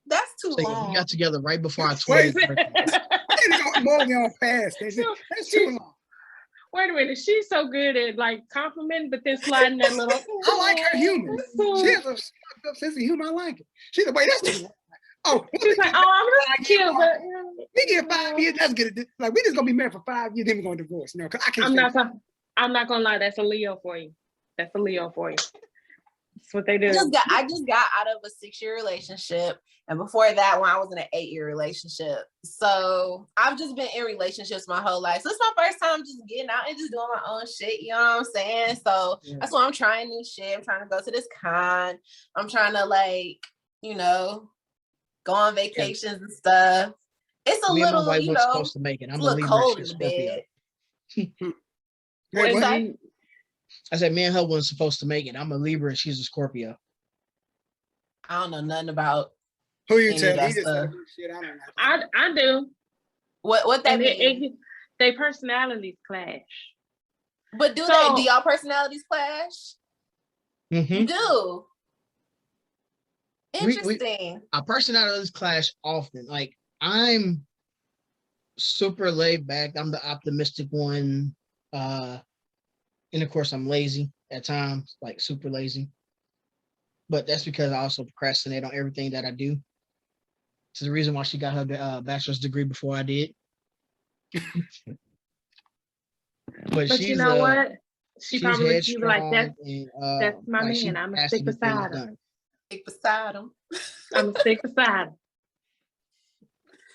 S4: That's too long.
S5: We got together right before our 20th birthday.
S2: That's too long.
S3: Wait a minute, she's so good at like complimenting, but then sliding that little.
S2: I like her humor. She has a sense of humor. I like it. She's like, wait, that's too long. Oh,
S3: she's like, I'm just cute, but
S2: we get 5 years. Let's get it. Like we just gonna be married for 5 years, then we're gonna divorce. No, because I can't.
S3: I'm not gonna lie. That's a Leo for you. That's a Leo for you. That's what they do.
S4: I just got out of a 6-year relationship, and before that one, I was in an 8-year relationship. So I've just been in relationships my whole life. So it's my first time just getting out and just doing my own shit. You know what I'm saying? So that's why I'm trying new shit. I'm trying to go to this con. I'm trying to go on vacations and stuff. It's a
S5: Me
S4: little,
S5: and my wife was supposed to make it. I'm a Libra,
S4: cold
S5: she's
S4: in
S5: Scorpio.
S4: Bed.
S5: I said me and her wasn't supposed to make it. I'm a Libra and she's a Scorpio.
S4: I don't know nothing about
S2: who you tell.
S4: He just said
S2: shit. I don't know.
S3: I do.
S4: What that mean?
S3: They personalities clash.
S4: But do y'all personalities clash?
S5: Mm-hmm.
S4: Do. Interesting.
S5: Our personalities clash often. Like I'm super laid back. I'm the optimistic one. And of course I'm lazy at times, like super lazy. But that's because I also procrastinate on everything that I do. It's the reason why she got her bachelor's degree before I did. But she's,
S3: you know what? She probably would be like, that's my man. I'm gonna stick beside him.
S4: Stick beside him.
S3: I'm gonna stick beside him.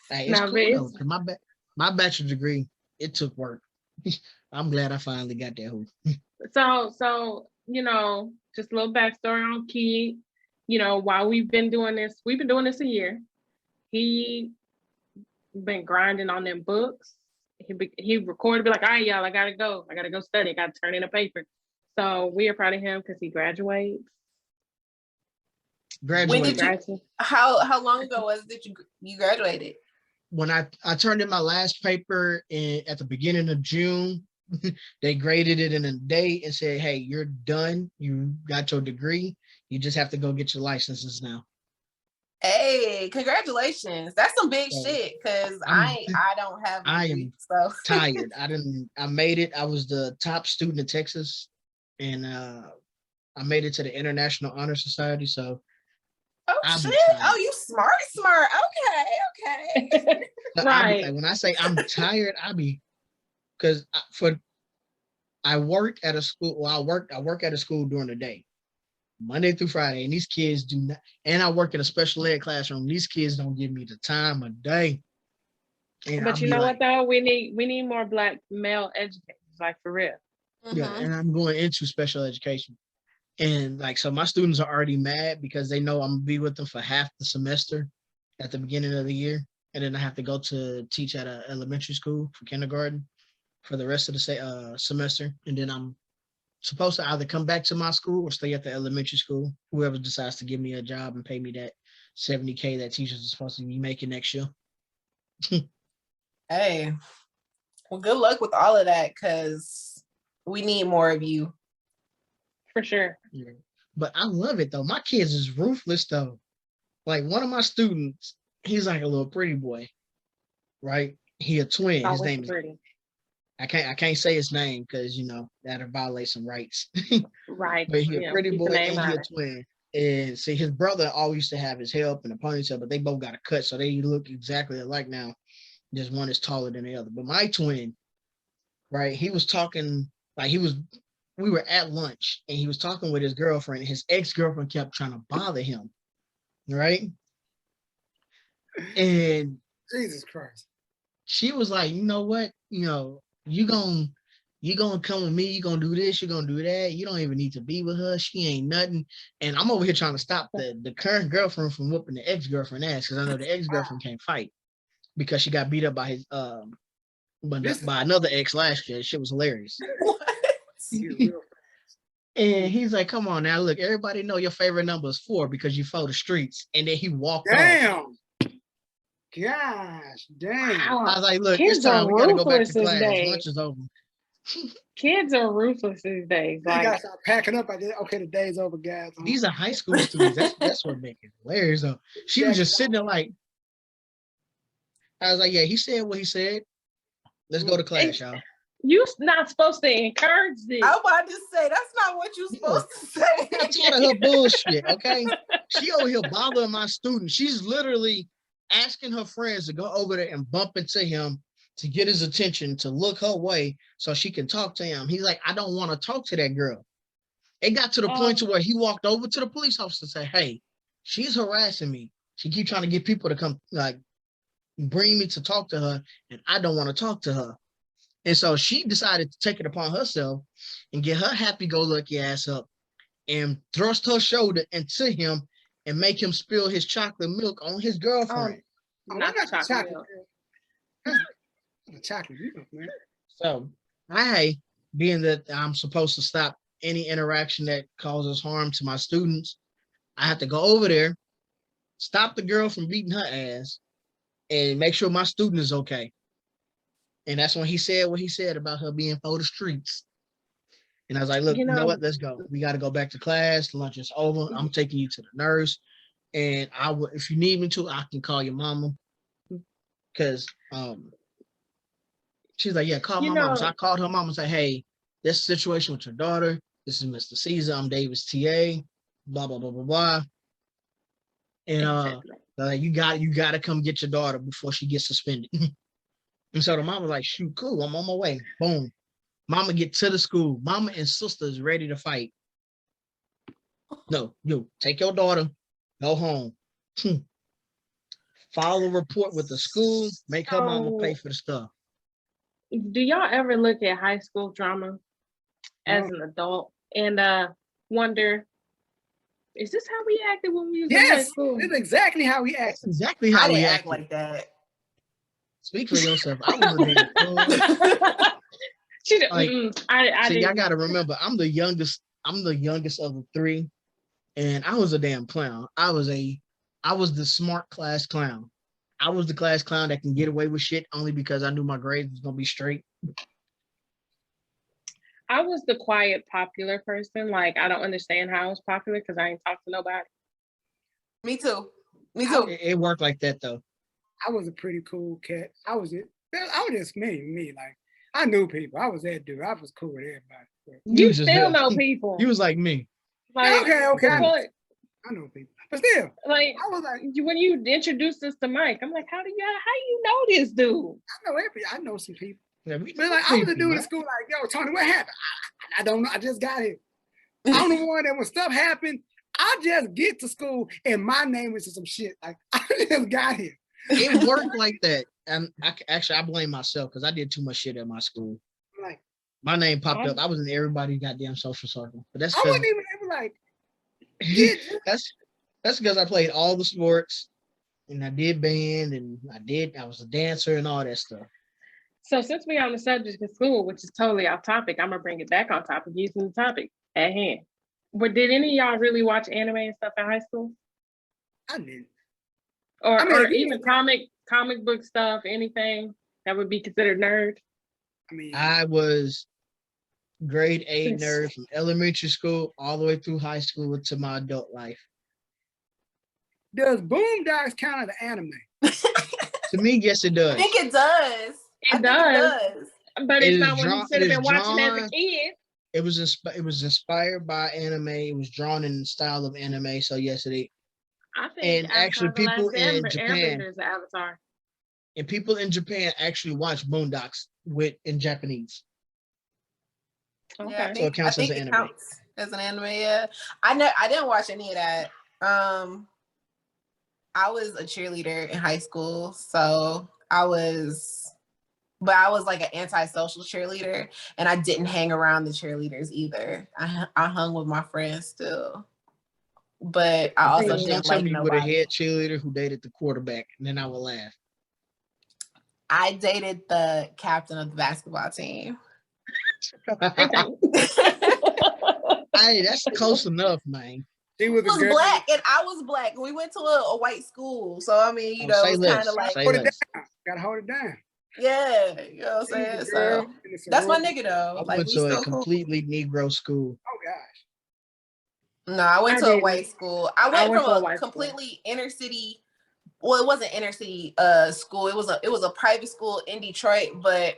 S5: Hey, it's cool though, 'cause my bachelor's degree, it took work. I'm glad I finally got that hoop.
S3: So just a little backstory on Key. While we've been doing this a year. He been grinding on them books. He recorded, be like, all right, y'all, I gotta go study. I gotta turn in a paper. So we are proud of him because he graduates.
S4: How long ago was it that you graduated?
S5: When I turned in my last paper at the beginning of June, they graded it in a day and said, hey, you're done. You got your degree. You just have to go get your licenses now.
S4: Hey, congratulations. That's some big shit because I don't have
S5: I am tired. I made it. I was the top student in Texas and I made it to the International Honor Society. So
S4: Oh
S5: I'll be
S4: shit!
S5: tired.
S4: Oh, you smart. Okay.
S5: So
S3: Right.
S5: when I say I'm tired, because I work at a school. Well, I work at a school during the day, Monday through Friday, and these kids do not. And I work in a special ed classroom. These kids don't give me the time of day. And
S3: But
S5: I'll
S3: you
S5: be
S3: know
S5: like,
S3: what though? We need more Black male educators, like for real.
S5: yeah. And I'm going into special education, and like so, my students are already mad because they know I'm gonna be with them for half the semester at the beginning of the year, and then I have to go to teach at an elementary school for kindergarten for the rest of the semester, and then I'm supposed to either come back to my school or stay at the elementary school. Whoever decides to give me a job and pay me that $70K that teachers are supposed to be making next year.
S4: Hey, well, good luck with all of that, because we need more of you.
S3: For sure.
S5: Yeah. But I love it though. My kids is ruthless though. Like one of my students, he's like a little pretty boy, right? He a twin. His
S3: Always
S5: name is
S3: pretty.
S5: I can't say his name because that'll violate some rights.
S3: Right.
S5: But he a
S3: Yeah,
S5: pretty
S3: keep the
S5: boy
S3: name
S5: and he
S3: out
S5: a
S3: of it.
S5: twin. And see, his brother always used to have his hair up in a ponytail, but they both got a cut, so they look exactly alike now. Just one is taller than the other. But my twin, right? He was talking like we were at lunch and he was talking with his girlfriend. His ex-girlfriend kept trying to bother him, right? And
S2: Jesus Christ.
S5: she was like, you know what? You gonna come with me, you gonna do this, you're gonna do that. You don't even need to be with her. She ain't nothing. And I'm over here trying to stop the current girlfriend from whooping the ex-girlfriend ass because I know the ex-girlfriend can't fight because she got beat up by his by another ex last year. Shit was hilarious. And he's like, come on now, look, everybody know your favorite number is 4 because you fold the streets. And then he walked off.
S2: Damn. Gosh, damn.
S3: Wow.
S5: I was like, look,
S3: Kids
S5: it's time.
S3: are
S5: We got to go back to
S3: ruthless these
S5: class.
S3: days.
S5: Lunch is over.
S3: Kids are ruthless these days.
S2: You gotta
S3: Like,
S2: start packing up. Okay, the day's over, guys.
S5: These are high school students. That's what makes it hilarious, though. She was just sitting there like, I was like, yeah, he said what he said. Let's go to class, y'all.
S3: you're not supposed to encourage this.
S4: I was about to say, that's not what you're supposed to say.
S5: I'm tired of her bullshit, okay? She over here bothering my student. She's literally asking her friends to go over there and bump into him to get his attention, to look her way so she can talk to him. He's like, I don't want to talk to that girl. It got to the point to where he walked over to the police officer and said, hey, she's harassing me. She keeps trying to get people to come, like, bring me to talk to her, and I don't want to talk to her. And so she decided to take it upon herself and get her happy-go-lucky ass up and thrust her shoulder into him and make him spill his chocolate milk on his girlfriend.
S3: Not chocolate milk.
S2: Chocolate milk, man.
S5: So being that I'm supposed to stop any interaction that causes harm to my students, I have to go over there, stop the girl from beating her ass, and make sure my student is okay. And that's when he said what he said about her being for the streets. And I was like, look, you know what? Let's go. We got to go back to class. Lunch is over. I'm taking you to the nurse. And if you need me to, I can call your mama. Because she's like, yeah, call my mama. So I called her mama and said, hey, this is the situation with your daughter. This is Mr. Caesar. I'm David's TA. Blah, blah, blah, blah, blah. And you got to come get your daughter before she gets suspended. And so the mama was like, shoot, cool, I'm on my way. Boom. Mama get to the school. Mama and sister is ready to fight. No, you take your daughter, go home. File a report with the school, make her mama pay for the stuff.
S3: Do y'all ever look at high school drama as an adult and wonder, is this how we acted when we was in high school?
S2: This is exactly how we acted.
S5: Exactly how we
S4: act like that.
S5: Speak for yourself. I was a damn fool. I gotta remember, I'm the youngest of the 3, and I was a damn clown. I was the smart class clown. I was the class clown that can get away with shit only because I knew my grades was gonna be straight.
S3: I was the quiet, popular person. Like, I don't understand how I was popular because I ain't talk to nobody.
S4: Me too.
S5: It worked like that though.
S2: I was a pretty cool cat. I was just me. Like, I knew people. I was that dude. I was cool with everybody.
S3: You still know people.
S5: You was like me.
S3: Like,
S2: okay. I know people. But still,
S3: Like
S2: I was like,
S3: when you introduced us to Mike, I'm like, how you know this dude?
S2: I know some people.
S5: Yeah, we
S2: But like, I was a dude in school, like, yo, Tony, what happened? I don't know. I just got here. I'm the one that when stuff happened, I just get to school and my name is some shit. Like, I just got here.
S5: It worked like that. And I blame myself because I did too much shit at my school.
S2: Like,
S5: My name popped up. I was in everybody's goddamn social circle. But that's
S2: I
S5: because
S2: wasn't even able like, get
S5: that's because I played all the sports and I did band and I was a dancer and all that stuff.
S3: So since we're on the subject of school, which is totally off topic, I'm gonna bring it back on topic using the topic at hand. But did any of y'all really watch anime and stuff in high school?
S2: I didn't.
S3: Or even comic book stuff, anything that would be considered nerd?
S2: I mean,
S5: I was grade 8 nerd from elementary school all the way through high school to my adult life.
S2: does Boondocks count as an anime?
S5: To me, yes, it does.
S4: I think it does.
S3: It does. But it's not what you should have been watching as a kid.
S5: It was inspired by anime. It was drawn in the style of anime. So yes, it is.
S3: I think
S5: And actually, people in Japan
S3: is the Avatar.
S5: and people in Japan actually watch Boondocks in Japanese.
S3: Okay.
S4: Yeah,
S5: So it counts as an anime.
S4: Counts as an anime. Yeah, I didn't watch any of that. I was a cheerleader in high school, so I was like an antisocial cheerleader, and I didn't hang around the cheerleaders either. I hung with my friends still, but I also didn't like nobody.
S5: With a head cheerleader who dated the quarterback, and then I would laugh.
S4: I dated the captain of the basketball team.
S5: Hey, that's close enough, man.
S2: He was
S4: black and I was black. We went to a white school, so I mean, it was kind of like
S2: gotta hold it down.
S4: Yeah, you know what I'm saying. So that's my nigga though.
S5: I went to a completely Negro school.
S2: Oh gosh.
S4: No, I went to a white school. I went from a completely inner city. Well, it wasn't inner city school. It was a private school in Detroit, but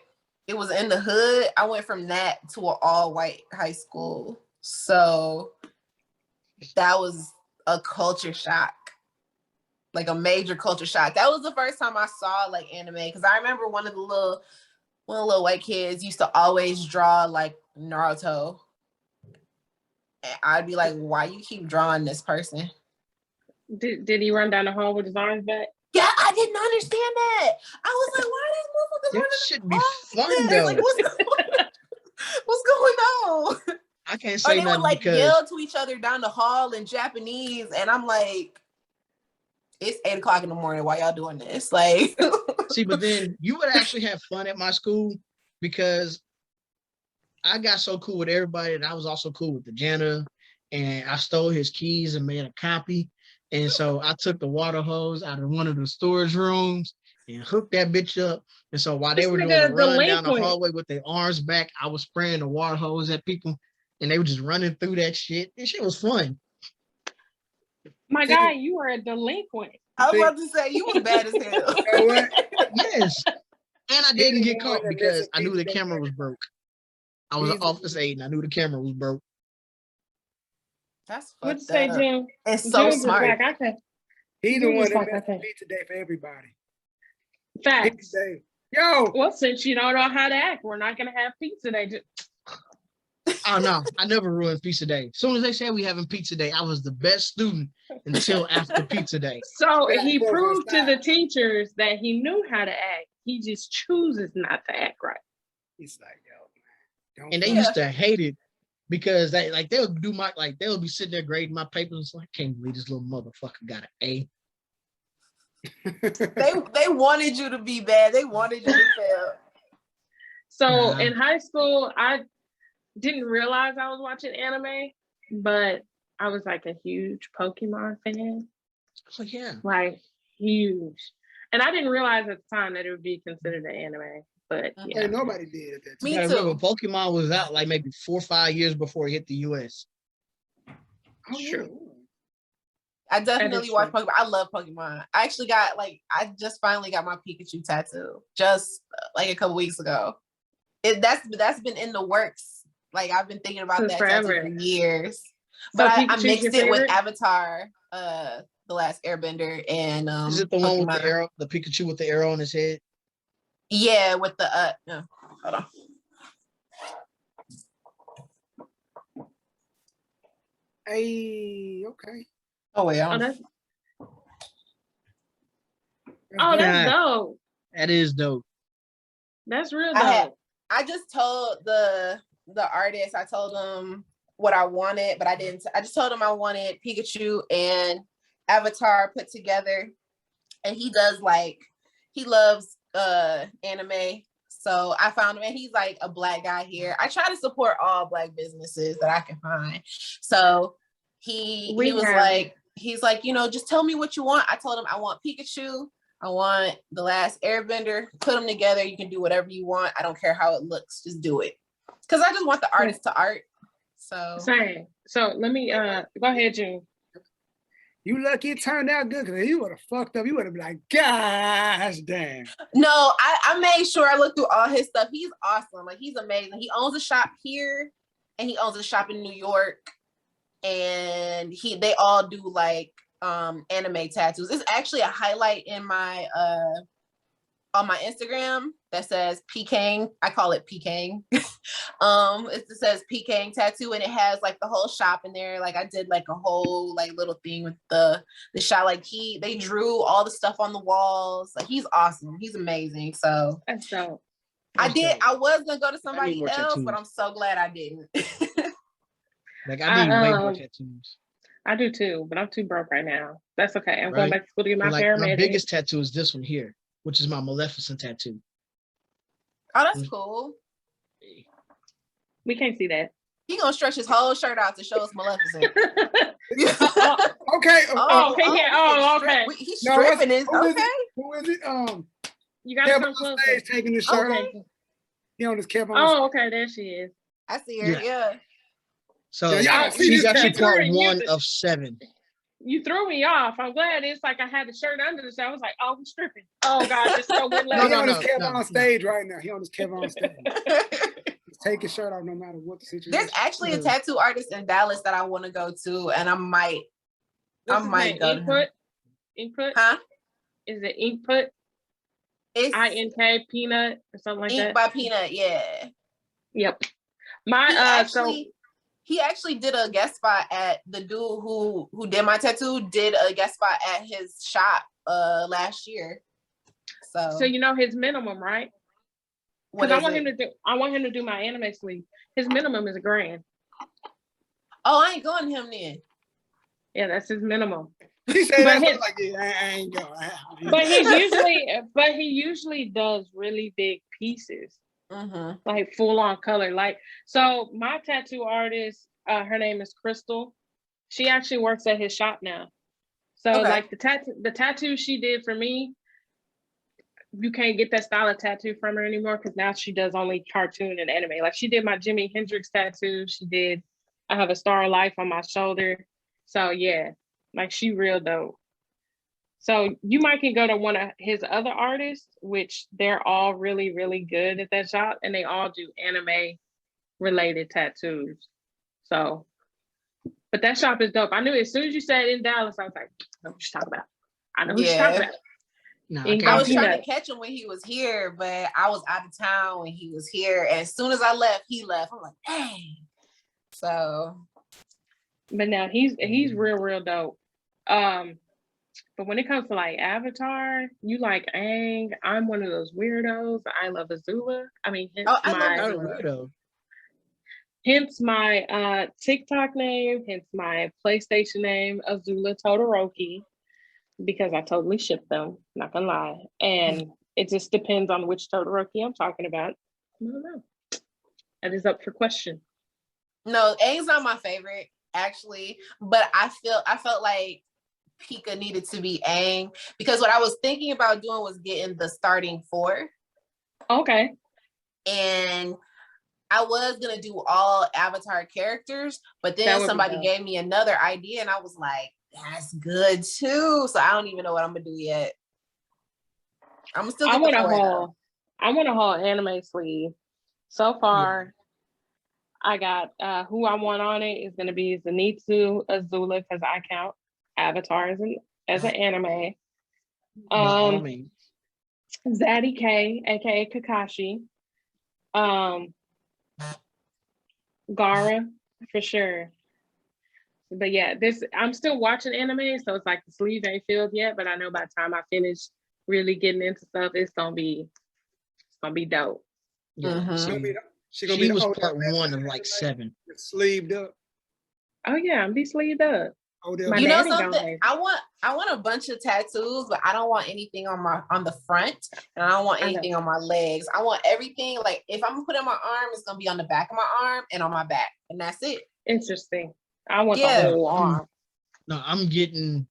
S4: it was in the hood. I went from that to an all white high school. So that was a culture shock, like a major culture shock. That was the first time I saw like anime, because I remember one of the little white kids used to always draw like Naruto, and I'd be like, "Why you keep drawing this person?"
S3: Did he run down the hall with his arms back?
S4: Yeah, I didn't understand that. I was like, "Why
S5: this should be fun though?"
S4: Like, what's going on?
S5: I can't say
S4: they would like
S5: because
S4: yell to each other down the hall in Japanese, and I'm like, it's 8 o'clock in the morning. Why y'all doing this? Like,
S5: see, but then you would actually have fun at my school because I got so cool with everybody, and I was also cool with the janitor, and I stole his keys and made a copy. And so I took the water hose out of one of the storage rooms and hooked that bitch up. And so while they were doing a run down the hallway with their arms back, I was spraying the water hose at people. And they were just running through that shit. This shit was fun.
S3: My guy, you were a delinquent.
S4: I was about to say, you was bad as hell.
S2: You know what?
S5: Yes. And I didn't get caught because I knew the camera was broke. I was an office aide and I knew the camera was broke.
S4: That's
S3: what'd you say, Jim?
S4: It's so smart.
S2: Like, he's the one that messed pizza day for everybody.
S3: Facts.
S2: Yo.
S3: Well, since you don't know how to act, we're not gonna have pizza day.
S5: Oh no, I never ruined pizza day. As soon as they said we having pizza day, I was the best student until after pizza day.
S3: So he proved to the teachers that he knew how to act. He just chooses not to act right.
S2: He's like, yo, man.
S5: And they used to hate it because they'll be sitting there grading my papers. Like, I can't believe this little motherfucker got an A.
S4: They wanted you to be bad. They wanted you to fail.
S3: So in high school, I didn't realize I was watching anime, but I was like a huge Pokemon fan.
S5: So yeah,
S3: like huge. And I didn't realize at the time that it would be considered an anime. But yeah,
S2: nobody did at that time.
S4: Me too.
S5: Remember, Pokemon was out like maybe 4 or 5 years before it hit the US.
S2: Oh,
S3: sure.
S4: I definitely watch Pokemon. I love Pokemon. I actually got I just finally got my Pikachu tattoo just like a couple weeks ago. That's been in the works. Like I've been thinking about that tattoo for years. But I
S3: Pikachu's
S4: mixed
S3: your
S4: it with
S3: favorite?
S4: Avatar, The Last Airbender, and
S5: Is it the one with the
S4: Pokemon.
S5: arrow, the Pikachu with the arrow on his head?
S4: Yeah, with the no, hold on.
S2: Hey, okay.
S4: Oh wait,
S3: Oh, that's
S2: That's
S5: Yeah.
S3: dope.
S5: That is dope.
S3: That's real
S4: I
S3: dope.
S4: just told the artist, I told him what I wanted, but I didn't. I just told him I wanted Pikachu and Avatar put together, and he loves anime. So I found him, and he's like a Black guy here. I try to support all Black businesses that I can find. So he was like, he's like, you know, just tell me what you want. I told him I want Pikachu. I want The Last Airbender. Put them together. You can do whatever you want. I don't care how it looks. Just do it. Because I just want the artist to art. So
S3: same. So let me go ahead, June.
S2: You lucky it turned out good, because you would have fucked up. You would have been like, gosh damn.
S4: no, I made sure I looked through all his stuff. He's awesome. Like, he's amazing. He owns a shop here, and he owns a shop in New York. And they all do like anime tattoos. It's actually a highlight in my on my Instagram that says Peking. I call it Peking. It says Peking tattoo, and it has like the whole shop in there. Like, I did like a whole like little thing with the shop. Like, they drew all the stuff on the walls. Like, he's awesome. He's amazing. So
S3: That's dope.
S4: I was gonna go to somebody
S5: more
S4: else,
S5: tattoos.
S4: but I'm so glad I didn't.
S5: Like, I need way more tattoos.
S3: I do too, but I'm too broke right now. That's okay. I'm going
S5: Right?
S3: back to school to get my
S5: Like,
S3: paramedic.
S5: my biggest tattoo is this one here, which is my Maleficent tattoo.
S4: Oh, that's cool.
S3: We can't see that.
S4: He gonna stretch his whole shirt out to show us Maleficent.
S2: Okay.
S3: Okay.
S4: He's stripping it. Okay.
S2: Who is it?
S3: You gotta
S2: Kevin
S3: come
S2: on
S3: closer.
S2: stage taking his shirt off. He on his Kevin on
S3: Oh, okay. There she is.
S4: I see her. Yeah.
S5: So
S2: Yeah, y'all see
S5: she's
S2: this
S5: actually
S2: tattoo?
S5: part one of 7.
S3: You threw me off. I'm glad it's like I had the shirt under the shirt. I was like, oh, I'm stripping. Oh God, this so good.
S2: He on his Kevin on stage right now. He on his Kevin on stage. Take his shirt off no matter what the situation.
S4: There's actually a tattoo artist in Dallas that I want to go to, and I might go to him.
S3: Input?
S4: Huh?
S3: Is it Input?
S4: It's
S3: INK Peanut or something like that.
S4: Ink by Peanut, yeah.
S3: Yep.
S4: He actually did a guest spot at the dude who did my tattoo, did a guest spot at his shop last year. So
S3: you know his minimum, right? Because I want him to do my anime sleeve. His minimum is $1,000.
S4: Oh, I ain't going to him then.
S3: Yeah, that's his minimum.
S2: He said that's like, yeah, I ain't going.
S3: But he usually does really big pieces.
S4: Mm-hmm.
S3: Like full on color. Like, so my tattoo artist, her name is Crystal. She actually works at his shop now. So like the tattoo she did for me, you can't get that style of tattoo from her anymore because now she does only cartoon and anime. Like, she did my Jimi Hendrix tattoo. I have a Star of Life on my shoulder. So yeah, like, she real dope. So you might can go to one of his other artists, which they're all really, really good at that shop, and they all do anime related tattoos. So, but that shop is dope. I knew as soon as you said in Dallas, I was like, I know what you're talking about. I know what you're talking about.
S5: No,
S4: I was trying to catch him when he was here, but I was out of town when he was here. And as soon as I left, he left. I'm like, dang. So,
S3: but now he's real dope. But when it comes to like Avatar, you like Aang. I'm one of those weirdos. I love Azula. I mean, hence my TikTok name, hence my PlayStation name, Azula Todoroki, because I totally ship them, not gonna lie. And it just depends on which Todoroki I'm talking about. I don't know. That is up for question.
S4: No, Aang's not my favorite, actually. But I felt like Pika needed to be Aang, because what I was thinking about doing was getting the starting 4.
S3: Okay.
S4: And I was gonna do all Avatar characters, but then somebody gave me another idea, and I was like, that's good too. So I don't even know what I'm gonna do yet. I'm still. I want
S3: a whole anime sleeve. So far, I got who I want on it is gonna be Zenitsu Azula because I count Avatar as an anime.
S5: By all
S3: Um,
S5: means.
S3: Zaddy K, aka Kakashi. Gara for sure. But yeah, I'm still watching anime, so it's like the sleeve ain't filled yet. But I know by the time I finish really getting into stuff, it's gonna be dope.
S5: Yeah.
S4: Mhm.
S5: She was part one of like 7.
S2: Sleeved up.
S3: Oh yeah, I'm be sleeved up.
S2: Odell
S3: My
S4: You know
S3: daddy gonna
S4: something?
S3: have it.
S4: I want a bunch of tattoos, but I don't want anything on the front, and I don't want
S3: I know.
S4: anything on my legs. I want everything, like if I'm gonna put it on my arm, it's gonna be on the back of my arm and on my back, and that's it.
S3: Interesting. I want the
S4: Yeah.
S3: whole arm.
S5: No, I'm getting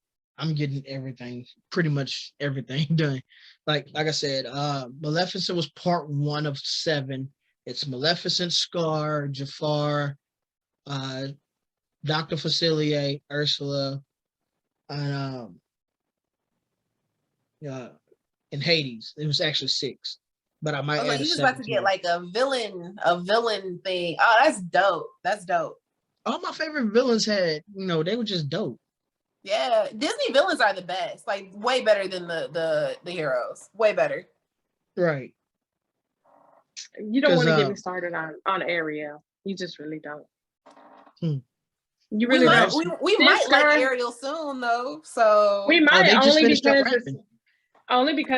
S5: everything, pretty much everything done. Like I said, Maleficent was part 1 of 7. It's Maleficent, Scar, Jafar, Dr. Facilier, Ursula, and in Hades. It was actually 6, but I might
S4: I was like,
S5: add a
S4: you just about
S5: 7
S4: to
S5: to
S4: get
S5: it.
S4: like a villain thing. Oh, that's dope. That's dope.
S5: All my favorite villains had, they were just dope.
S4: Yeah, Disney villains are the best. Like way better than the heroes. Way better.
S5: Right.
S3: You don't want to get me
S5: 'Cause,
S3: started on Ariel. You just really don't.
S5: Hmm.
S3: You
S4: We
S3: really
S4: might
S3: don't.
S4: we
S3: This
S4: might like
S3: girl-
S4: Ariel soon though. So
S3: We might
S5: they just
S3: only
S5: finished up
S3: because
S5: rapping.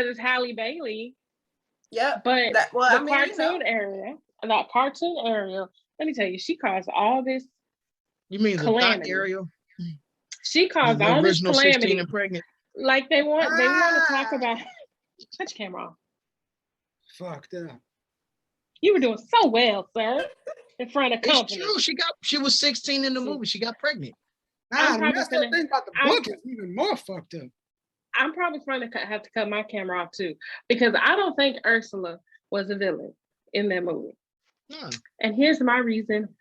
S3: it's Halle Bailey.
S4: yep.
S3: But
S4: I
S3: the
S4: mean,
S3: cartoon area, that cartoon Ariel, let me tell you, she caused all this
S5: You mean the thought
S3: calamity.
S5: Ariel?
S3: She caused
S5: The
S3: all this
S5: original 16
S3: calamity.
S5: and pregnant?
S3: Like they want to talk about. Touch camera off.
S2: Fucked up.
S3: You were doing so well, sir, in front of company.
S5: It's true. She was 16 in the movie. She got pregnant.
S2: Nah,
S3: I'm
S2: the
S3: probably
S2: messed up thing about the book is even more fucked up.
S3: I'm probably going to have to cut my camera off too, because I don't think Ursula was a villain in that movie.
S5: No.
S3: And here's my reason.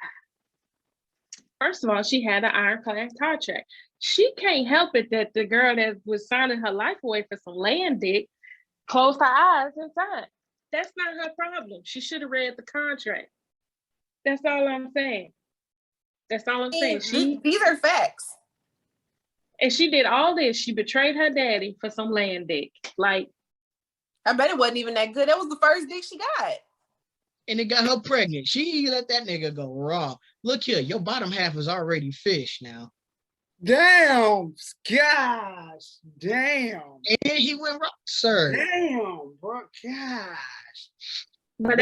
S3: First of all, she had an ironclad contract. She can't help it that the girl that was signing her life away for some land dick closed her eyes and signed. That's not her problem. She should have read the contract. That's all I'm saying. That's all I'm saying.
S4: These are facts.
S3: And she did all this. She betrayed her daddy for some land dick. Like,
S4: I bet it wasn't even that good. That was the first dick she got.
S5: And it got her pregnant. She let that nigga go raw. Look here, your bottom half is already fish now.
S2: Damn, gosh, damn.
S5: And he went raw, sir.
S2: Damn, bro, gosh.
S3: but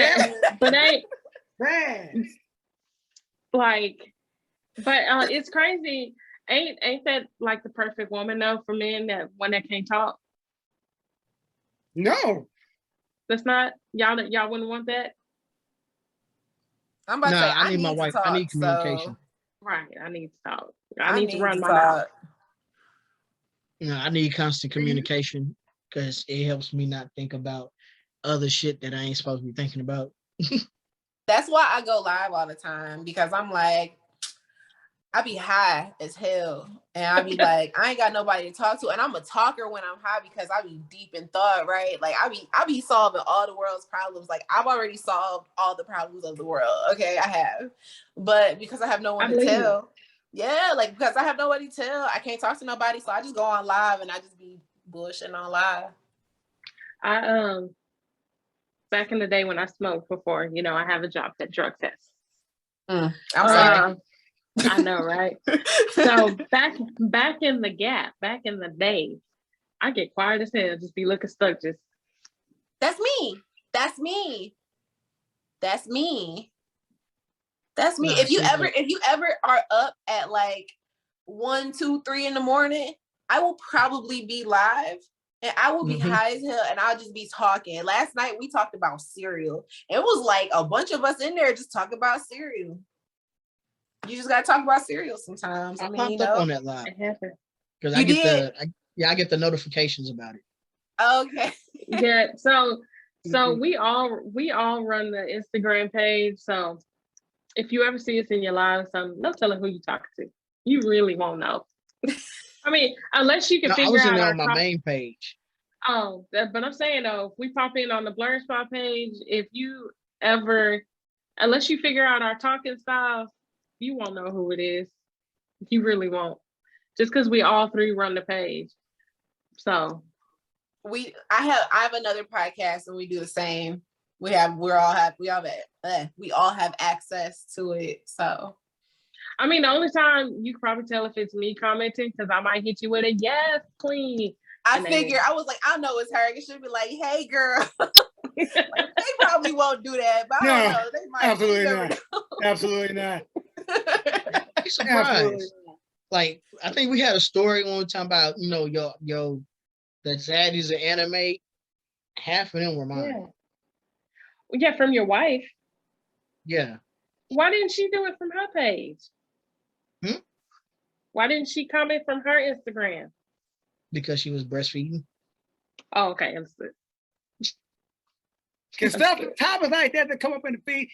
S3: it's crazy. Ain't that like the perfect woman though for men, that one that can't talk?
S2: No.
S3: That's not y'all wouldn't want that?
S4: I'm about to say
S5: I need my wife.
S4: Talk,
S5: I need communication.
S3: So... Right. I need to talk. I need to run my
S4: mouth.
S5: I need constant communication because it helps me not think about other shit that I ain't supposed to be thinking about.
S4: That's why I go live all the time, because I'm like, I be high as hell. And I be like, I ain't got nobody to talk to. And I'm a talker when I'm high because I be deep in thought, right? Like I be solving all the world's problems. Like I've already solved all the problems of the world. Okay, I have. But because I have no one to tell. Yeah, like because I have nobody to tell, I can't talk to nobody. So I just go on live and I just be bullshitting on live.
S3: I back in the day when I smoked before, I have a job that drug tests.
S4: I'm sorry.
S3: I know, right? So back in the gap, back in the day, I get quiet as hell, just be looking stuck. Just
S4: that's me. That's me. That's me. That's me. If you ever are up at like 1, 2, 3 in the morning, I will probably be live and I will be high as hell and I'll just be talking. Last night we talked about cereal. It was like a bunch of us in there just talking about cereal. You just gotta talk about cereal sometimes.
S5: I popped up on that live because I get the notifications about it.
S4: Okay.
S3: Yeah. So we all run the Instagram page. So if you ever see us in your live, no telling who you talking to. You really won't know. I mean, unless you can figure out. I was in there
S5: on my main page.
S3: Oh, but I'm saying though, if we pop in on the Blerspot page, if you ever unless you figure out our talking styles, you won't know who it is. You really won't. Just because we all three run the page. So
S4: I have another podcast and we do the same. We all have access to it. So
S3: I mean, the only time you can probably tell if it's me commenting, because I might hit you with a yes, queen.
S4: I figured, I was like, I know it's her. It should be like, hey girl. Like, they probably won't do that, but I don't know. They might.
S2: Absolutely not. Absolutely not.
S5: I'm surprised. Like, I think we had a story when we were talking about, that zaddies of anime. Half of them were mine.
S3: Yeah, from your wife.
S5: Yeah.
S3: Why didn't she do it from her page? Why didn't she comment from her Instagram?
S5: Because she was breastfeeding.
S3: Oh, okay, understood.
S2: Because topics like that come up in the feed,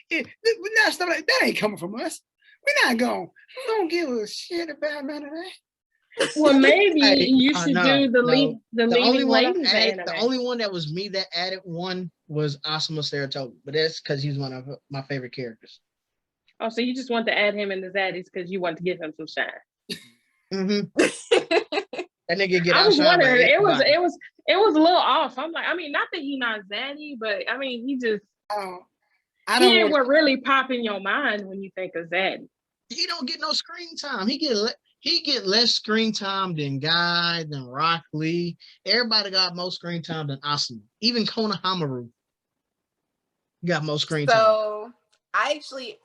S2: stuff like that ain't coming from us. We're not going. We don't give a shit about none of that.
S3: Well, maybe you should do the leading ladies anime.
S5: The only one that was me that added one was Asuma Saratobi, but that's because he's one of my favorite characters.
S3: Oh, so you just want to add him in the zaddies because you want to give him some shine.
S5: Mm-hmm. That nigga get
S3: I was wondering, it was a little off. I'm like, I mean, not that he's not zaddy, but I mean, he just he ain't what really pop in your mind when you think of zaddy.
S5: He don't get no screen time. He get less screen time than Guy, than Rock Lee. Everybody got more screen time than Asuma. Even Konohamaru got more screen time.
S4: So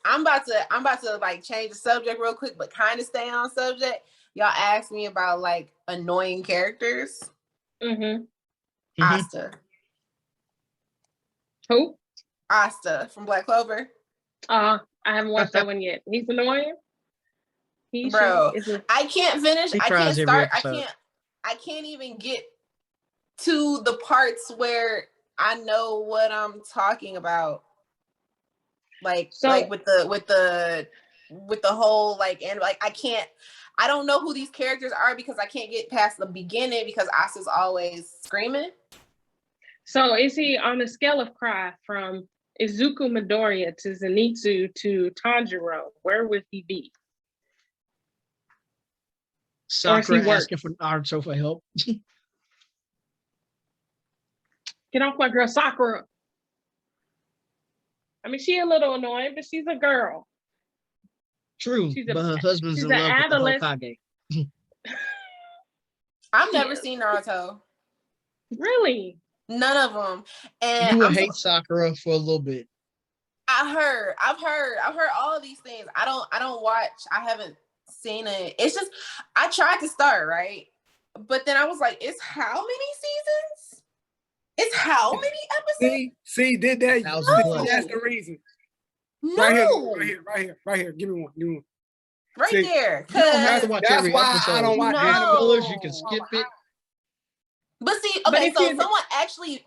S4: I'm about to like change the subject real quick, but kind of stay on subject. Y'all asked me about like annoying characters.
S3: Mm-hmm.
S4: Asta.
S3: Who?
S4: Asta from Black Clover.
S3: I haven't watched that one yet. He's annoying.
S4: I can't finish. I can't start. I can't even get to the parts where I know what I'm talking about. Like with the whole like, and like I don't know who these characters are because I can't get past the beginning because Asa's always screaming.
S3: So is he on a scale of cry from Izuku Midoriya to Zenitsu to Tanjiro? Where would he be?
S5: Sakura asking for Naruto for help.
S3: Get off my girl, Sakura. I mean, she a little annoying, but she's a girl.
S5: True, but her husband's in love with the Hokage.
S4: I've never seen Naruto.
S3: Really?
S4: None of them. And
S5: you would hate Sakura for a little bit.
S4: I've heard all of these things. I don't watch. I haven't seen it. It's just I tried to start, right? But then I was like, it's how many seasons? It's how many episodes?
S2: See, did that?
S5: No.
S2: That's the reason.
S4: No.
S2: Right here. Give me one.
S4: Right there.
S5: You don't have to watch every
S2: why
S5: episode.
S2: I don't watch
S5: fillers. You can skip it.
S4: But see, okay, so someone actually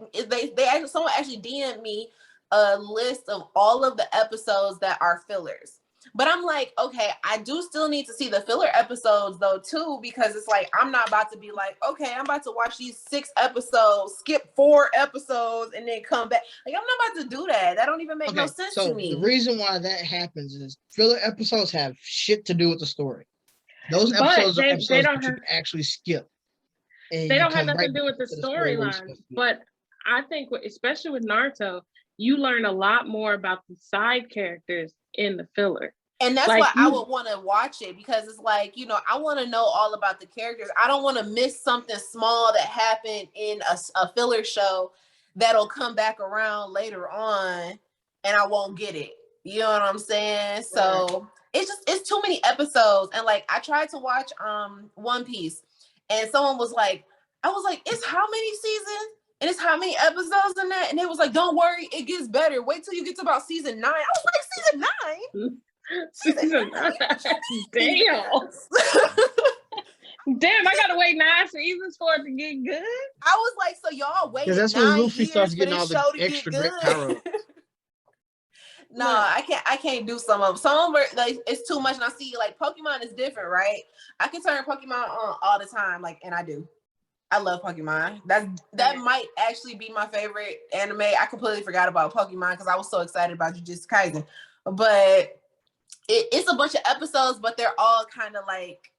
S4: DM'd me a list of all of the episodes that are fillers. But I'm like, okay, I do still need to see the filler episodes though too, because it's like I'm not about to be like, okay, I'm about to watch these 6 episodes, skip 4 episodes, and then come back. Like I'm not about to do that. That don't even make no sense to me.
S5: The reason why that happens is filler episodes have shit to do with the story. Those episodes are episodes that you can actually skip.
S3: They don't have nothing to do with the storyline. But I think, especially with Naruto, you learn a lot more about the side characters in the filler.
S4: And that's why I would want to watch it, because it's like, I want to know all about the characters. I don't want to miss something small that happened in a filler show that'll come back around later on and I won't get it. You know what I'm saying? Right. So it's too many episodes. And like, I tried to watch One Piece and someone was like, it's how many seasons? And it's how many episodes in that? And they was like, don't worry, it gets better. Wait till you get to about season 9. I was like, season 9? Season 9?
S3: Damn, I gotta wait 9 seasons for it to get good.
S4: I was like, so y'all waited 9 years for
S5: Luffy starts getting all
S4: the extra great power. No, I can't do some of them. Like, it's too much. And I see like Pokemon is different, right? I can turn Pokemon on all the time, like, and I do. I love Pokemon. That might actually be my favorite anime. I completely forgot about Pokemon because I was so excited about Jujutsu Kaisen. but it's a bunch of episodes, but they're all kind of like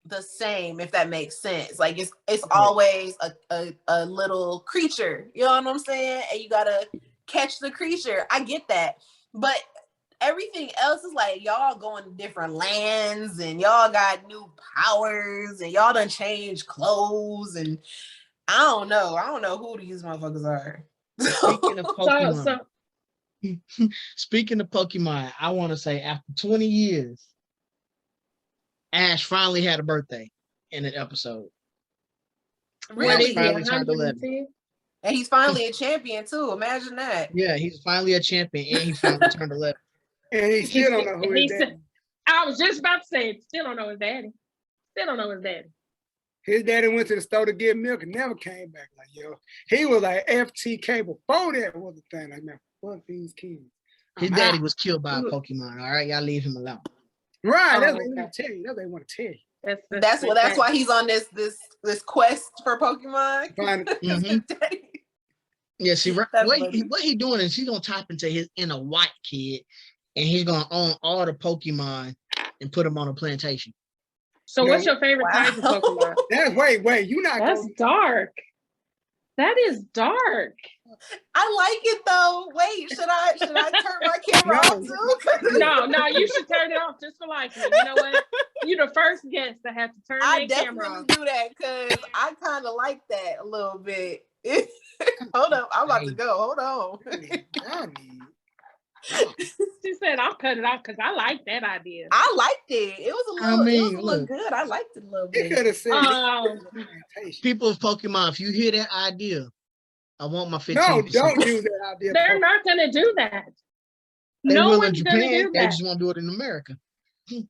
S4: the same, if that makes sense. Like it's always a little creature, you know what I'm saying? And you gotta catch the creature. I get that, but everything else is like y'all going to different lands and y'all got new powers and y'all done changed clothes and I don't know who these motherfuckers are.
S5: Speaking of Pokemon, speaking of Pokemon, I want to say after 20 years, Ash finally had a birthday in an episode.
S4: Really?
S5: Finally turned 11.
S4: And he's finally a champion too. Imagine that.
S5: Yeah, he's finally a champion and he finally turned 11.
S2: And he still don't know who his daddy is.
S3: I was just about to say, still don't know his daddy. Still don't know his daddy.
S2: His daddy went to the store to get milk and never came back. Like, yo, he was like FTK before that was the thing. Like, man, fuck these kids.
S5: His daddy was killed by a Pokemon. All right, y'all leave him alone.
S2: Right, that's what they want to tell you. That's what they want to tell you.
S4: That's why he's on this quest for Pokemon.
S5: Mm-hmm. Yeah, see, what he doing is he's gonna tap into his inner white kid, and he's gonna own all the Pokemon and put them on a plantation.
S3: So, what's your favorite type of Pokemon?
S2: That's wait, you not.
S3: That's dark. That is dark.
S4: I like it though. Wait, should I turn my camera off too?
S3: No, you should turn it off just for liking it. You know what? You're the first guest that have to turn their camera off.
S4: I definitely do that because I kind of like that a little bit. Hold up, I'm about to go. Hold on.
S3: She said, "I'll cut it off because I like that idea."
S4: I liked it. It was a little good. I liked it a little bit.
S2: You could have said
S5: people of Pokemon, if you hear that idea, I want my 15%.
S2: No, don't use that idea.
S3: They're not gonna do that.
S5: They
S3: no
S5: will
S3: one's
S5: in
S3: gonna
S5: Japan.
S3: do
S5: They
S3: that.
S5: just won't do it in America.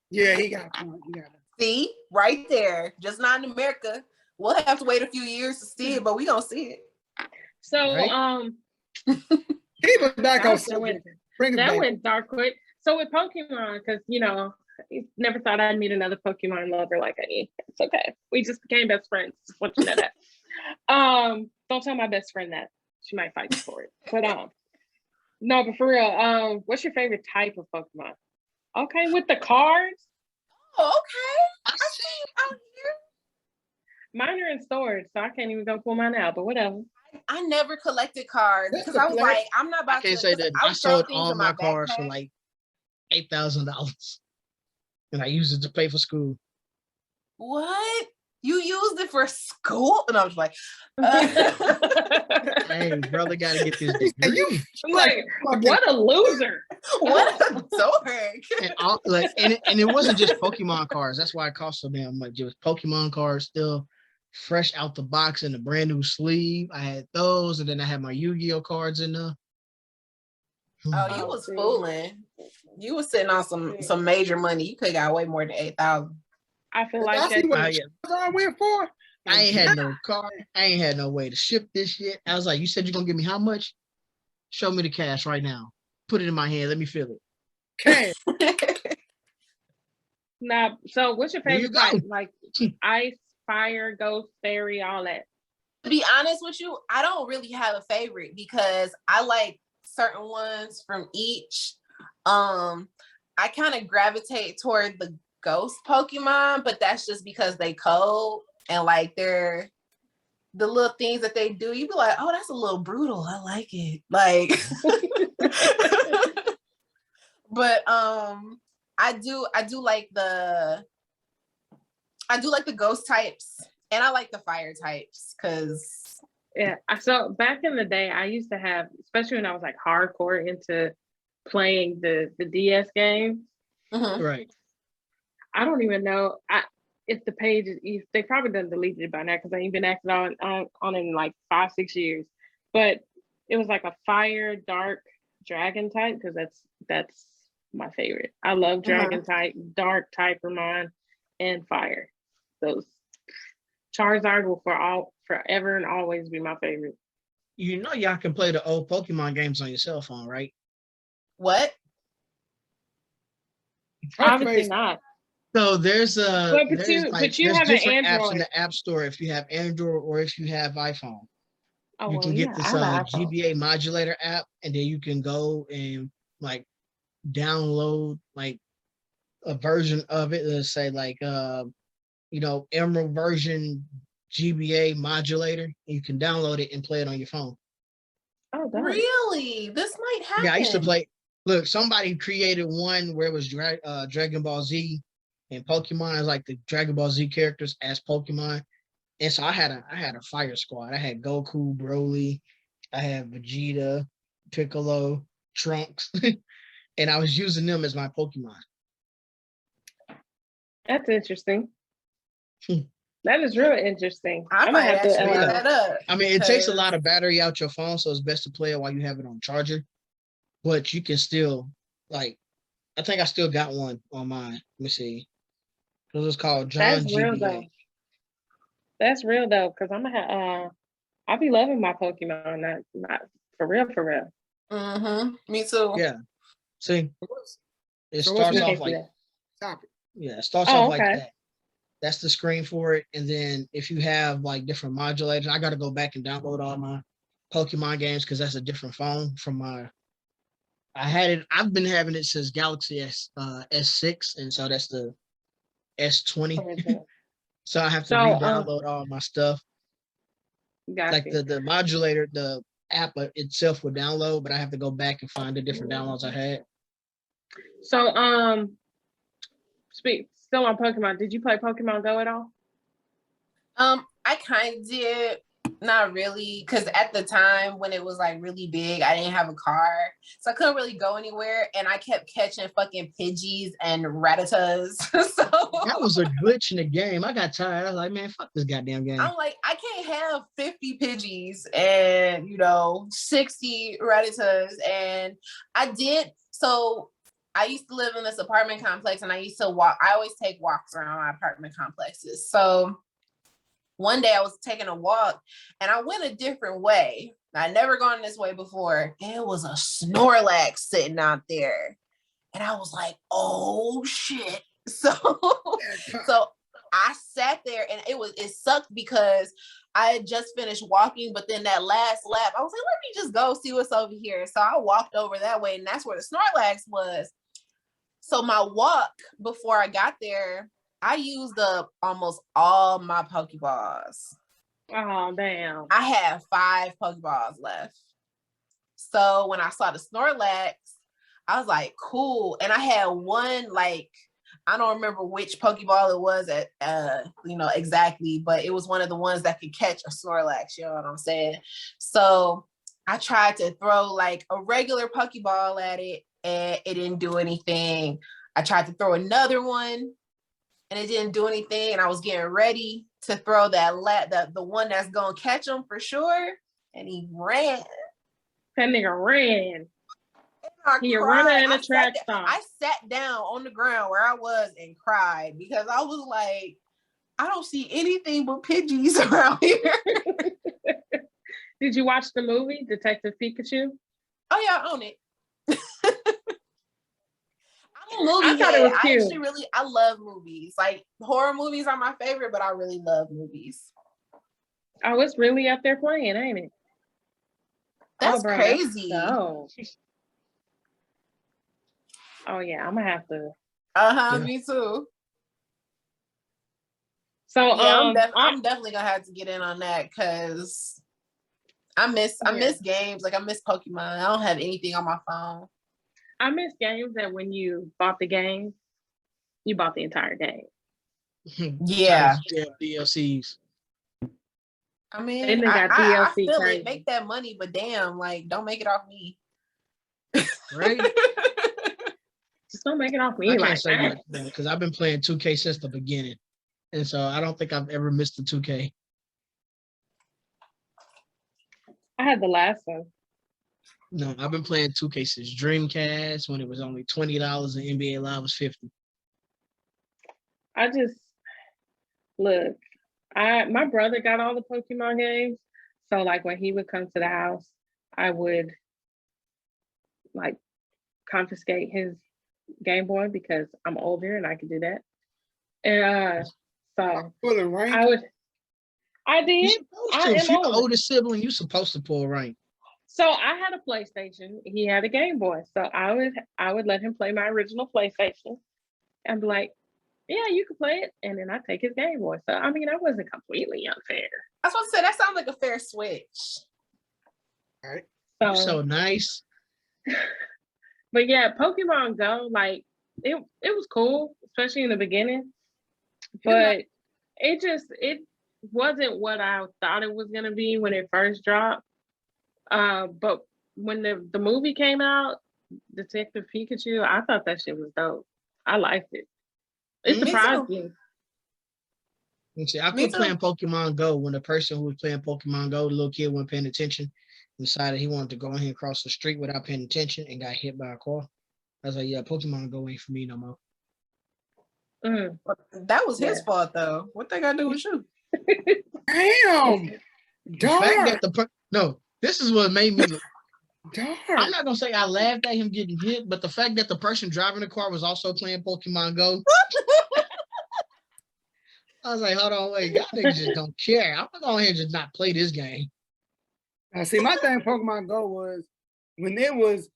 S2: Yeah, he got a point.
S4: See, right there. Just not in America. We'll have to wait a few years to see it, but we gonna see it.
S3: So,
S5: right?
S2: He was back on
S3: that went dark quick. So with Pokemon, because I never thought I'd meet another Pokemon lover like I. It's okay. We just became best friends. Just want you to know that. Don't tell my best friend that. She might fight me for it. But no, but for real, what's your favorite type of Pokemon? Okay, with the cards.
S4: Oh, okay. I see you out here.
S3: Mine are in storage, so I can't even go pull mine out, but whatever.
S4: I never collected cards because I was like, I'm not about to.
S5: I can't say that. I sold all my cards for like $8,000, and I used it to pay for school.
S4: What? You used it for school? And I was like,
S5: hey, brother, gotta get this degree.
S3: Like, what a loser!
S4: What a dork!
S5: And it wasn't just Pokemon cards. That's why it cost so damn much. It was Pokemon cards still fresh out the box in a brand new sleeve. I had those, and then I had my Yu-Gi-Oh cards in there.
S4: Oh, you was fooling. You was sitting on some major money. You could have got way more than 8,000.
S3: I feel like that's
S2: what I went for.
S5: I ain't had no car. I ain't had no way to ship this shit. I was like, you said you're gonna give me how much? Show me the cash right now. Put it in my hand. Let me feel it.
S2: Cash.
S3: Now, so what's your favorite type? Like ice, fire, ghost, fairy, all that.
S4: To be honest with you, I don't really have a favorite because I like certain ones from each. I kind of gravitate toward the ghost Pokemon, but that's just because they cold and like they're the little things that they do. You be like, oh, that's a little brutal. I like it. Like, but I do like the ghost types and I like the fire types because
S3: so back in the day I used to have, especially when I was like hardcore into playing the DS games.
S5: Right.
S3: I don't even know if the page is, they probably done deleted it by now because I ain't been active on in like 5-6 years. But it was like a fire dark dragon type because that's my favorite. I love dragon type, dark type Ramon, and fire. Those Charizard will forever and always be my favorite.
S5: You know y'all can play the old Pokemon games on your cell phone, right?
S4: What?
S3: Obviously not.
S5: So there's
S3: but you have an Android
S5: apps in the App Store if you have Android or if you have iPhone. You can get this GBA modulator app, and then you can go and like download like a version of it, let's say like Emerald version GBA modulator. You can download it and play it on your phone.
S3: Oh, dope.
S4: Really? This might happen.
S5: Yeah, I used to play. Look, somebody created one where it was Dragon Ball Z and Pokemon as like the Dragon Ball Z characters as Pokemon. And so I had a fire squad. I had Goku, Broly, I had Vegeta, Piccolo, Trunks, and I was using them as my Pokemon.
S3: That's interesting. That is real interesting.
S4: I might have to look that up.
S5: I mean, it takes a lot of battery out your phone, so it's best to play it while you have it on charger. But you can still, like, I think I still got one on mine. Let me see. It was called John
S3: That's real
S5: GBA.
S3: though. That's real though, because I'm gonna have I be loving my Pokemon, not for real, for real.
S4: Me too.
S5: Yeah. See, it
S2: So
S5: starts
S2: what's
S5: off
S3: next?
S5: like
S2: Topic.
S5: yeah, it starts
S3: Oh,
S5: off like
S3: okay.
S5: that. That's the screen for it. And then if you have like different modulators, I got to go back and download all my Pokemon games because that's a different phone from my. I've been having it since Galaxy S6, and so that's the S20.
S3: Okay.
S5: So I have to
S3: So,
S5: re-download all my stuff.
S3: Got
S5: Like
S3: you.
S5: the modulator, the app itself would download, but I have to go back and find the different downloads I had.
S3: So still on Pokemon. Did you play Pokemon Go at all?
S4: I kind of did. Not really, because at the time when it was like really big, I didn't have a car, so I couldn't really go anywhere, and I kept catching fucking Pidgeys and Rattatas. So
S5: That was a glitch in the game. I got tired. I was like, man, fuck this goddamn game.
S4: I'm like, I can't have 50 Pidgeys and 60 Rattatas, and I did. So I used to live in this apartment complex, and I used to walk. I always take walks around my apartment complexes. So one day I was taking a walk and I went a different way. I'd never gone this way before. It was a Snorlax sitting out there. And I was like, oh shit. So I sat there and it sucked because I had just finished walking, but then that last lap, I was like, let me just go see what's over here. So I walked over that way, and that's where the Snorlax was. So my walk before I got there, I used up almost all my Pokeballs.
S3: Oh, damn.
S4: I had 5 Pokeballs left. So when I saw the Snorlax, I was like, cool. And I had one, like, I don't remember which Pokeball it was at, exactly, but it was one of the ones that could catch a Snorlax, you know what I'm saying? So I tried to throw like a regular Pokeball at it, and it didn't do anything. I tried to throw another one, and it didn't do anything. And I was getting ready to throw the one that's gonna catch him for sure. And he ran.
S3: That nigga ran. He
S4: cried.
S3: running in a track star.
S4: I sat down on the ground where I was and cried because I was like, I don't see anything but Pidgeys around here.
S3: Did you watch the movie Detective Pikachu?
S4: Oh yeah, I own it. I'm a movie
S3: I thought it was cute.
S4: I love movies. Like horror movies are my favorite, but I really love movies.
S3: Oh, it's really up there playing, ain't it?
S4: That's crazy.
S3: Oh yeah, I'm gonna have to.
S4: Me too.
S3: So
S4: yeah, I'm definitely gonna have to get in on that because I miss games. Like I miss Pokemon. I don't have anything on my phone.
S3: I miss games that when you bought the game, you bought the entire game.
S4: Yeah.
S5: DLCs.
S4: I mean,
S3: and they got
S4: I
S3: DLC
S4: feel
S3: crazy.
S4: it. Make that money, but damn, like, don't make it off me.
S5: Right?
S3: Just don't make it off me.
S5: I
S3: like
S5: can't say
S3: that.
S5: much because I've been playing 2K since the beginning. And so I don't think I've ever missed a 2K.
S3: I had the last one.
S5: No, I've been playing 2K since Dreamcast when it was only $20 and NBA Live was $50.
S3: I just look. My brother got all the Pokemon games, so like when he would come to the house, I would like confiscate his Game Boy because I'm older and I could do that. And so I would. I did. I am
S5: If you're the
S3: older.
S5: oldest sibling, you're supposed to pull rank.
S3: So I had a PlayStation. He had a Game Boy. So I would let him play my original PlayStation and be like, yeah, you can play it. And then I take his Game Boy. So I mean, I wasn't completely unfair.
S4: I was supposed to say that sounds like a fair switch.
S2: All right.
S5: So nice.
S3: But yeah, Pokemon Go, like it was cool, especially in the beginning. But it wasn't what I thought it was gonna be when it first dropped. But when the movie came out, Detective Pikachu, I thought that shit was dope. I liked it. It surprised me.
S5: See, I quit playing Pokemon Go when the person who was playing Pokemon Go, the little kid, wasn't paying attention, decided he wanted to go ahead and cross the street without paying attention and got hit by a car. I was like, yeah, Pokemon Go ain't for me no more.
S4: That was his fault, though. What they got to do with you?
S2: Damn.
S5: This is what made me.
S2: Darn.
S5: I'm not gonna say I laughed at him getting hit, but the fact that the person driving the car was also playing Pokemon Go. I was like, hold on, wait, y'all niggas just don't care. I'm gonna go ahead and just not play this game.
S2: See, my thing Pokemon Go was when it was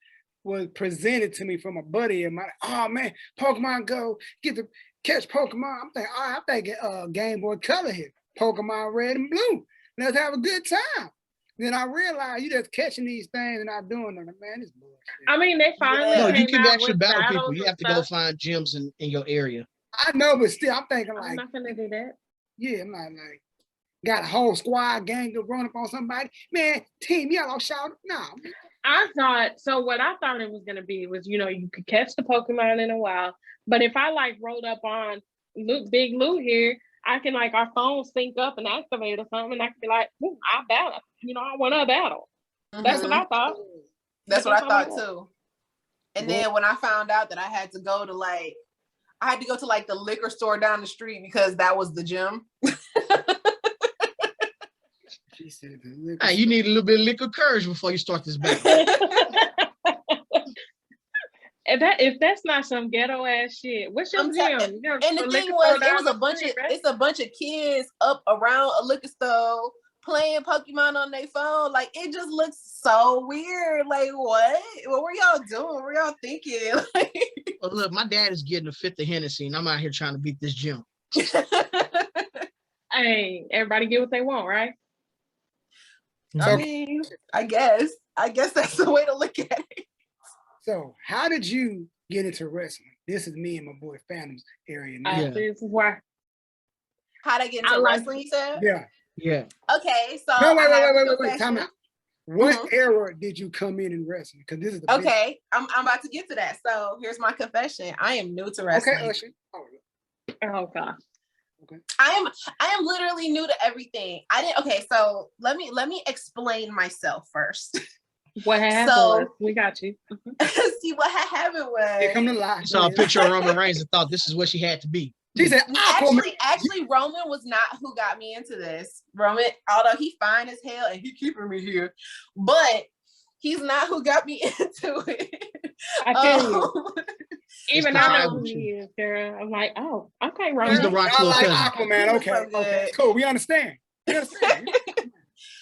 S2: presented to me from a buddy of mine. Oh man, Pokemon Go, get to catch Pokemon. I'm thinking Game Boy Color here, Pokemon Red and Blue. Let's have a good time. Then I realized you just catching these things and not doing them. Man, it's bullshit.
S3: I mean, they finally
S5: No, you
S3: came
S5: can
S3: out
S5: actually
S3: with
S5: battle people.
S3: battles
S5: You
S3: and
S5: have to go find gyms in your area.
S2: I know, but still, I'm thinking
S3: I'm
S2: like,
S3: not gonna do that.
S2: yeah, I'm not like, got a whole squad gang to run up on somebody. Man, team yellow shout. No.
S3: What I thought it was gonna be was, you could catch the Pokemon in a while, but if I like rolled up on Big Lou here, I can like our phones sync up and activate or something, and I can be like, I battle. I want to battle. That's what I thought.
S4: That's what I thought too. And then when I found out that I had to go to the liquor store down the street because that was the gym.
S5: Hey, you need a little bit of liquid courage before you start this battle.
S3: If that's not some ghetto ass shit, what's your gym?
S4: And the thing was, it's a bunch of kids up around a liquor store playing Pokemon on their phone. Like, it just looks so weird. Like, what were y'all doing? What were y'all thinking?
S5: Well, look, my dad is getting a fifth of Hennessy, and I'm out here trying to beat this gym.
S3: Hey, everybody get what they want, right?
S4: I mean, I guess that's the way to look at it.
S2: So, how did you get into wrestling? This is me and my boy Phantom's area now.
S3: This is why.
S4: How'd I get into wrestling, you said?
S2: Yeah.
S4: Okay, so
S2: no, wait. Time out. What era did you come in wrestling? Because this is the
S4: okay. I'm about to get to that. So here's my confession. I am new to wrestling.
S2: Okay, Usher.
S3: Oh gosh.
S4: Okay. I am literally new to everything. Okay, so let me explain myself first.
S3: What happened we got you.
S4: See, what happened was
S2: here come the lie.
S5: Saw a picture of Roman Reigns and thought this is what she had to be.
S2: She said,
S4: actually, Roman was not who got me into this. Roman, although he fine as hell and he keeping me here, but he's not who got me into it.
S3: I tell you. Even I know who he is, Sarah. I'm like, oh, okay, Roman.
S5: He's the Rock's little cousin.
S2: Aquaman. Okay, cool. We understand.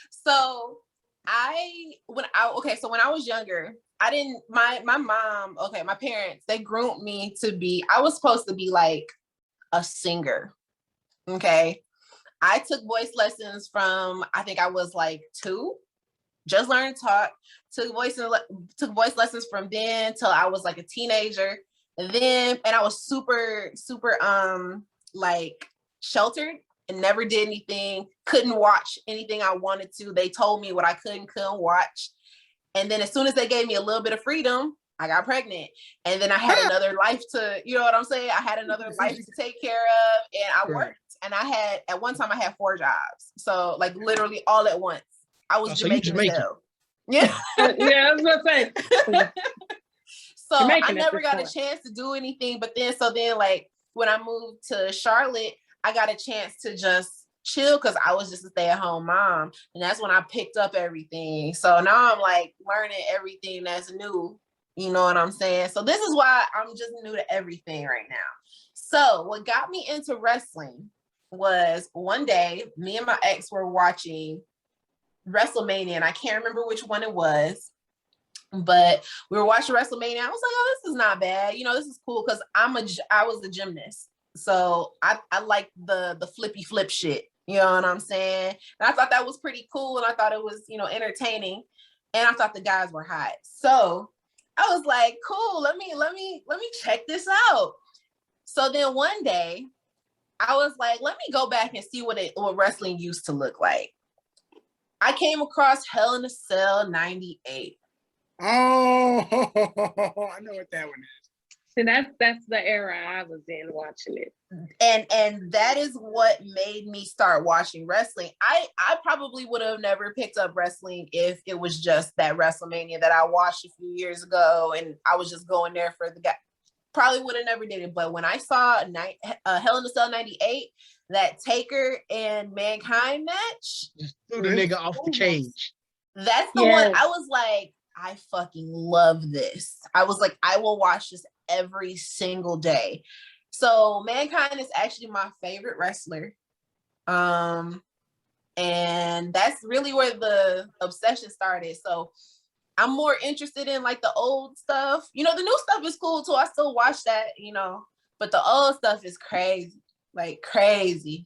S4: So when I was younger, I didn't, my mom, my parents, they groomed me I was supposed to be like a singer. Okay. I took voice lessons from, I think I was like 2, just learned to talk, took voice lessons from then till I was like a teenager. And I was super, super, like sheltered and never did anything, couldn't watch anything I wanted to. They told me what I couldn't watch. And then as soon as they gave me a little bit of freedom, I got pregnant. And then I had another life to, you know what I'm saying? I had another life to take care of, and I worked. And at one time I had 4 jobs. So like literally all at once. I was Jamaican as hell. Yeah.
S3: Yeah, I was gonna say.
S4: So I never got a chance to do anything. But then like when I moved to Charlotte, I got a chance to just chill because I was just a stay-at-home mom. And that's when I picked up everything. So now I'm like learning everything that's new. You know what I'm saying? So this is why I'm just new to everything right now. So what got me into wrestling was one day, me and my ex were watching WrestleMania, and I can't remember which one it was, but we were watching WrestleMania. I was like, oh, this is not bad. You know, this is cool because I was a gymnast. So I like the flippy flip shit. You know what I'm saying? And I thought that was pretty cool, and I thought it was, you know, entertaining. And I thought the guys were hot. So I was like, cool, let me check this out. So then one day I was like, let me go back and see what wrestling used to look like. I came across Hell in a Cell 98.
S2: Oh, I know what that one is.
S3: See, that's the era I was in watching it.
S4: And that is what made me start watching wrestling. I probably would have never picked up wrestling if it was just that WrestleMania that I watched a few years ago and I was just going there for the guy. Probably would have never did it. But when I saw Hell in a Cell 98, that Taker and Mankind match,
S5: just threw the nigga off the cage.
S4: That's the one I was like, I fucking love this. I was like, I will watch this every single day. So Mankind is actually my favorite wrestler. And that's really where the obsession started. So I'm more interested in like the old stuff. You know, the new stuff is cool too. I still watch that, you know, but the old stuff is crazy, like crazy.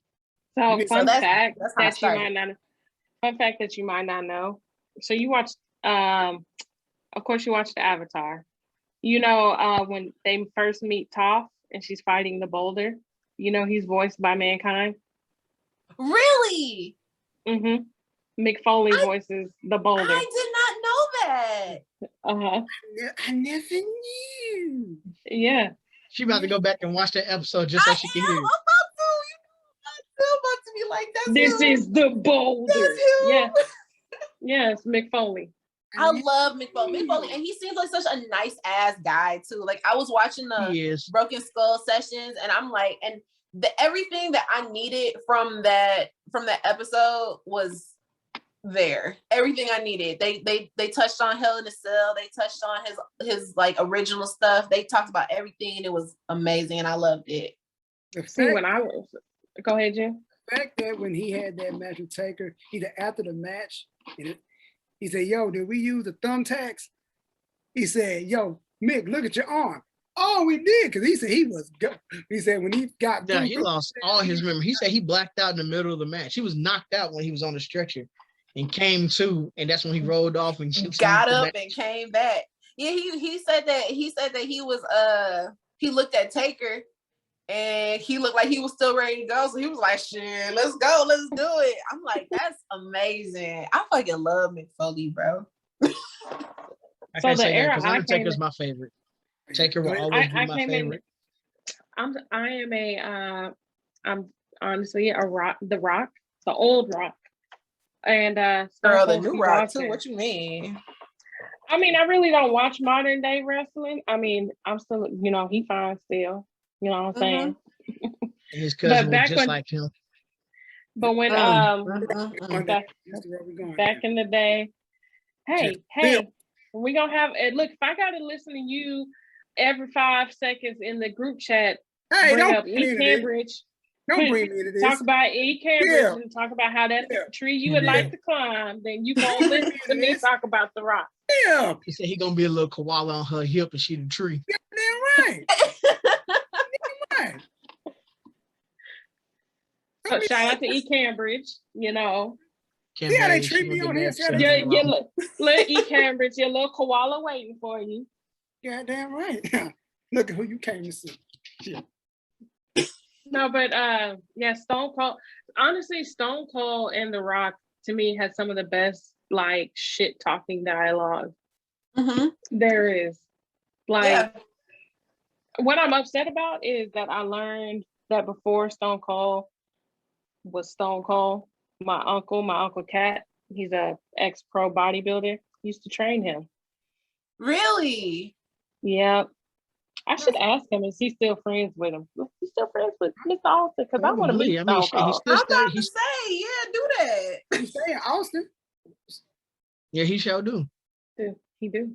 S3: So fun fact that you might not know. So you watched, of course you watched the Avatar. You know, when they first meet Toph and she's fighting the boulder, you know, he's voiced by Mankind.
S4: Really?
S3: Mm-hmm. Mick Foley voices the boulder.
S4: I did not know that.
S3: Uh-huh.
S2: I never knew.
S3: Yeah.
S5: She about to go back and watch that episode just so she can hear it.
S4: I'm about to be like,
S3: this is the boulder. Yeah. Yes, Mick Foley.
S4: I love Mick Foley. Mick Foley, and he seems like such a nice ass guy too. Like I was watching the Broken Skull sessions, and I'm like, and everything that I needed from that episode was there. Everything I needed. They touched on Hell in a Cell. They touched on his like original stuff. They talked about everything, and it was amazing, and I loved it.
S3: Go ahead, Jim.
S2: The fact that when he had that match with Taker, either after the match, he said, yo, did we use the thumbtacks? He said, yo, Mick, look at your arm. Oh, we did, because he said he said when he got
S5: through, he lost all his memory. He said he blacked out in the middle of the match. He was knocked out when he was on the stretcher and came to, and that's when he rolled off and
S4: got up and came back. Yeah, he said that he was he looked at Taker and he looked like he was still ready to go. So he was like, shit, let's go, let's do it. I'm like, that's amazing. I fucking love Mick Foley, bro.
S5: So the era Taker's my favorite. Taker will always be my favorite.
S3: I'm honestly the Rock, the old Rock. And
S4: girl, the new Rock too. What you mean?
S3: I mean, I really don't watch modern day wrestling. I mean, I'm still, you know, he fine still. You know what I'm saying?
S5: His cousin was just like him.
S3: But when back in the day, hey, we gonna have look, if I gotta listen to you every 5 seconds in the group chat, bring up E. Cambridge.
S2: Don't bring me to this.
S3: Talk about E. Cambridge and talk about how that's the tree you would like to climb. Then you gonna listen to me talk about the Rock.
S2: Yeah.
S5: He said he gonna be a little koala on her hip and she the tree.
S2: Yeah, damn right.
S3: So shout out to E. Cambridge, you know.
S2: Yeah, they treat me on here.
S3: Little E. Cambridge, your little koala waiting for you.
S2: Yeah, damn right. Look at who you came to see. Yeah.
S3: No, but yeah, Stone Cold. Honestly, Stone Cold and The Rock to me has some of the best like shit talking dialogue there is. Like, what I'm upset about is that I learned that before Stone Cold was Stone Cold, my uncle Cat, he's a ex-pro bodybuilder, used to train him.
S4: Really?
S3: Yeah. I should ask him, is he still friends with him? He's still friends with Mr. Austin, because I want to meet Stone Cold.
S4: I'm about to say, yeah, do that.
S2: He's staying Austin.
S5: Yeah, he shall do.
S3: He do.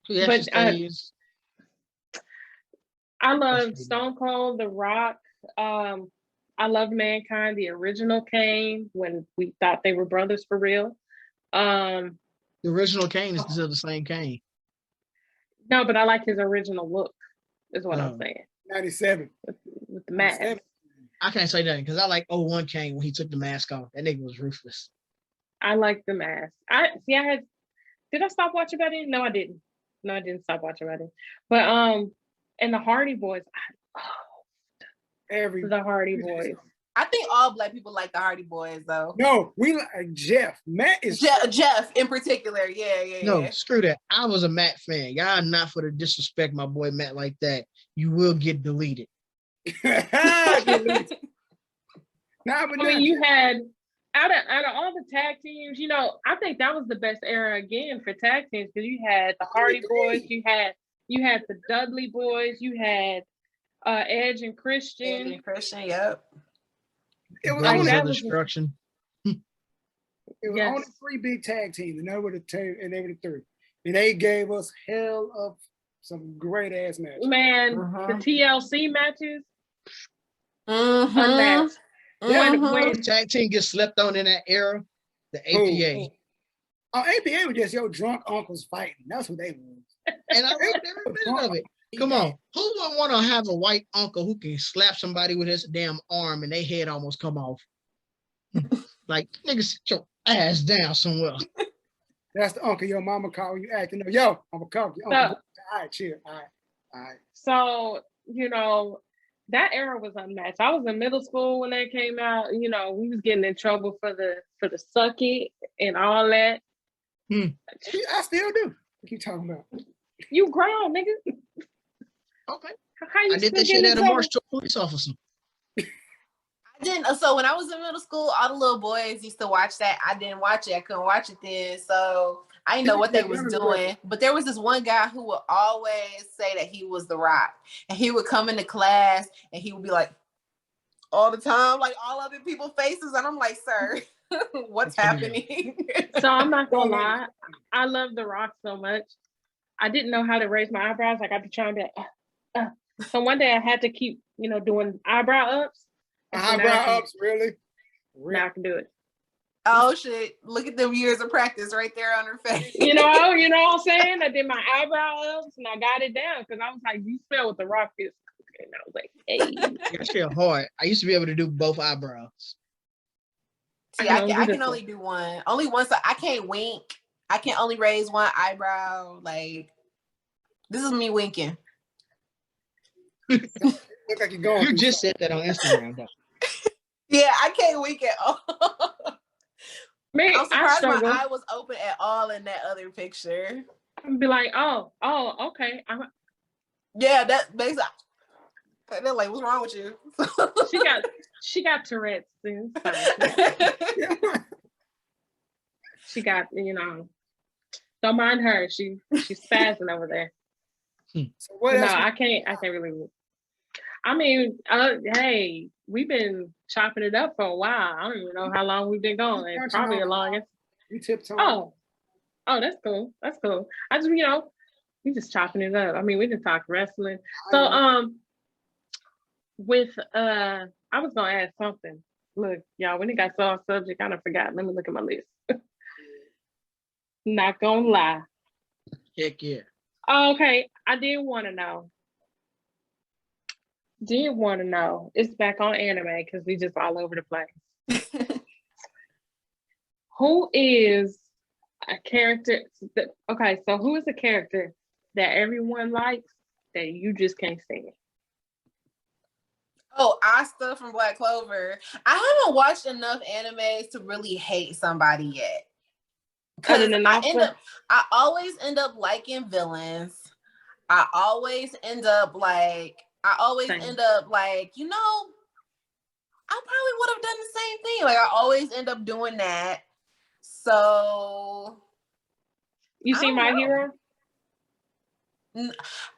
S5: He
S3: but
S5: stays.
S3: I love Stone Cold, The Rock. I love Mankind. The original came when we thought they were brothers for real. Um,
S5: The original Kane is still the same Kane.
S3: no, but I like his original look. Is what I'm
S5: Oh.
S3: saying
S2: 97.
S3: with the mask.
S2: 97.
S5: I can't say nothing because I like 01 Kane when he took the mask off. That nigga was ruthless.
S3: I like the mask. I see. Did I stop watching about it? No, I didn't. No, I didn't stop watching about it. But and the Hardy Boys. The Hardy Boys.
S4: I think all Black people like the Hardy Boys, though.
S2: No, we like Jeff. Matt is
S4: Jeff in particular. Yeah.
S5: No, screw that. I was a Matt fan. Y'all not for to disrespect my boy Matt like that. You will get deleted.
S2: Nah, but
S3: I mean, you had out of all the tag teams, you know, I think that was the best era again for tag teams because you had the Hardy Boys, you had the Dudley Boys, you had Edge and Christian.
S4: Yep.
S2: It was
S5: Brothers
S2: only
S5: of Destruction.
S2: only 3 big tag teams, and they were the 2, and they were the 3, and they gave us hell of some great ass matches.
S3: Man, the TLC matches,
S4: Unmatched.
S3: When
S5: tag team gets slept on in that era, the APA.
S2: APA was just your drunk uncles fighting. That's what they were.
S5: And I loved every minute of it. Come on. Who would want to have a white uncle who can slap somebody with his damn arm and their head almost come off? Like, nigga, sit your ass down somewhere.
S2: That's the uncle your mama called you acting up. Yo, I'm gonna call you. All right, chill. All right.
S3: So, you know, that era was unmatched. I was in middle school when that came out. You know, we was getting in trouble for the suck it and all that.
S2: I still do. What you talking about?
S3: You grown, nigga.
S5: Okay.
S3: How you
S5: I did that shit at a march to a police officer.
S4: I didn't. So when I was in middle school, all the little boys used to watch that. I didn't watch it. I couldn't watch it then. So I didn't know what they was doing. But there was this one guy who would always say that he was The Rock. And he would come into class and he would be like, all the time, like all other people's faces. And I'm like, sir, what's happening?
S3: So I'm not gonna lie. I love The Rock so much. I didn't know how to raise my eyebrows. Like I'd be trying to So one day I had to keep, you know, doing eyebrow ups.
S2: Eyebrow ups, really?
S3: Now I can do it.
S4: Oh shit! Look at them years of practice right there on her face.
S3: You know what I'm saying? I did my eyebrow ups and I got it down because I was like, "You spell what The Rock is," and I was like, "Hey."
S5: That shit hard. I used to be able to do both eyebrows.
S4: See, I can only do one. Only one side. I can't wink. I can only raise one eyebrow. Like this is me winking.
S2: Look like you're going.
S5: You just said that on Instagram, though.
S4: Yeah, I can't wink at all.
S3: Man,
S4: I'm surprised my eye was open at all in that other picture.
S3: I'd be like, oh, okay.
S4: Yeah, that makes. They're like, what's wrong with you?
S3: she got Tourette's. She got, you know, don't mind her. She's spazzing over there.
S2: So what else?
S3: I can't really. I mean, hey, we've been chopping it up for a while. I don't even know how long we've been going. It's probably the longest.
S2: We tiptoeing.
S3: Oh, that's cool. That's cool. I just, you know, we just chopping it up. I mean, we can talk wrestling. So, with I was gonna ask something. Look, y'all, when it got so off subject, I done forgot. Let me look at my list. Not gonna lie.
S5: Heck yeah.
S3: Okay, I did want to know. It's back on anime because we just all over the place. Who is a character? Who is a character that everyone likes that you just can't stand?
S4: Oh, Asta from Black Clover. I haven't watched enough animes to really hate somebody yet. Because I always end up liking villains. I always end up like, you know, I probably would have done the same thing. Like I always end up doing that. So
S3: you see My Hero?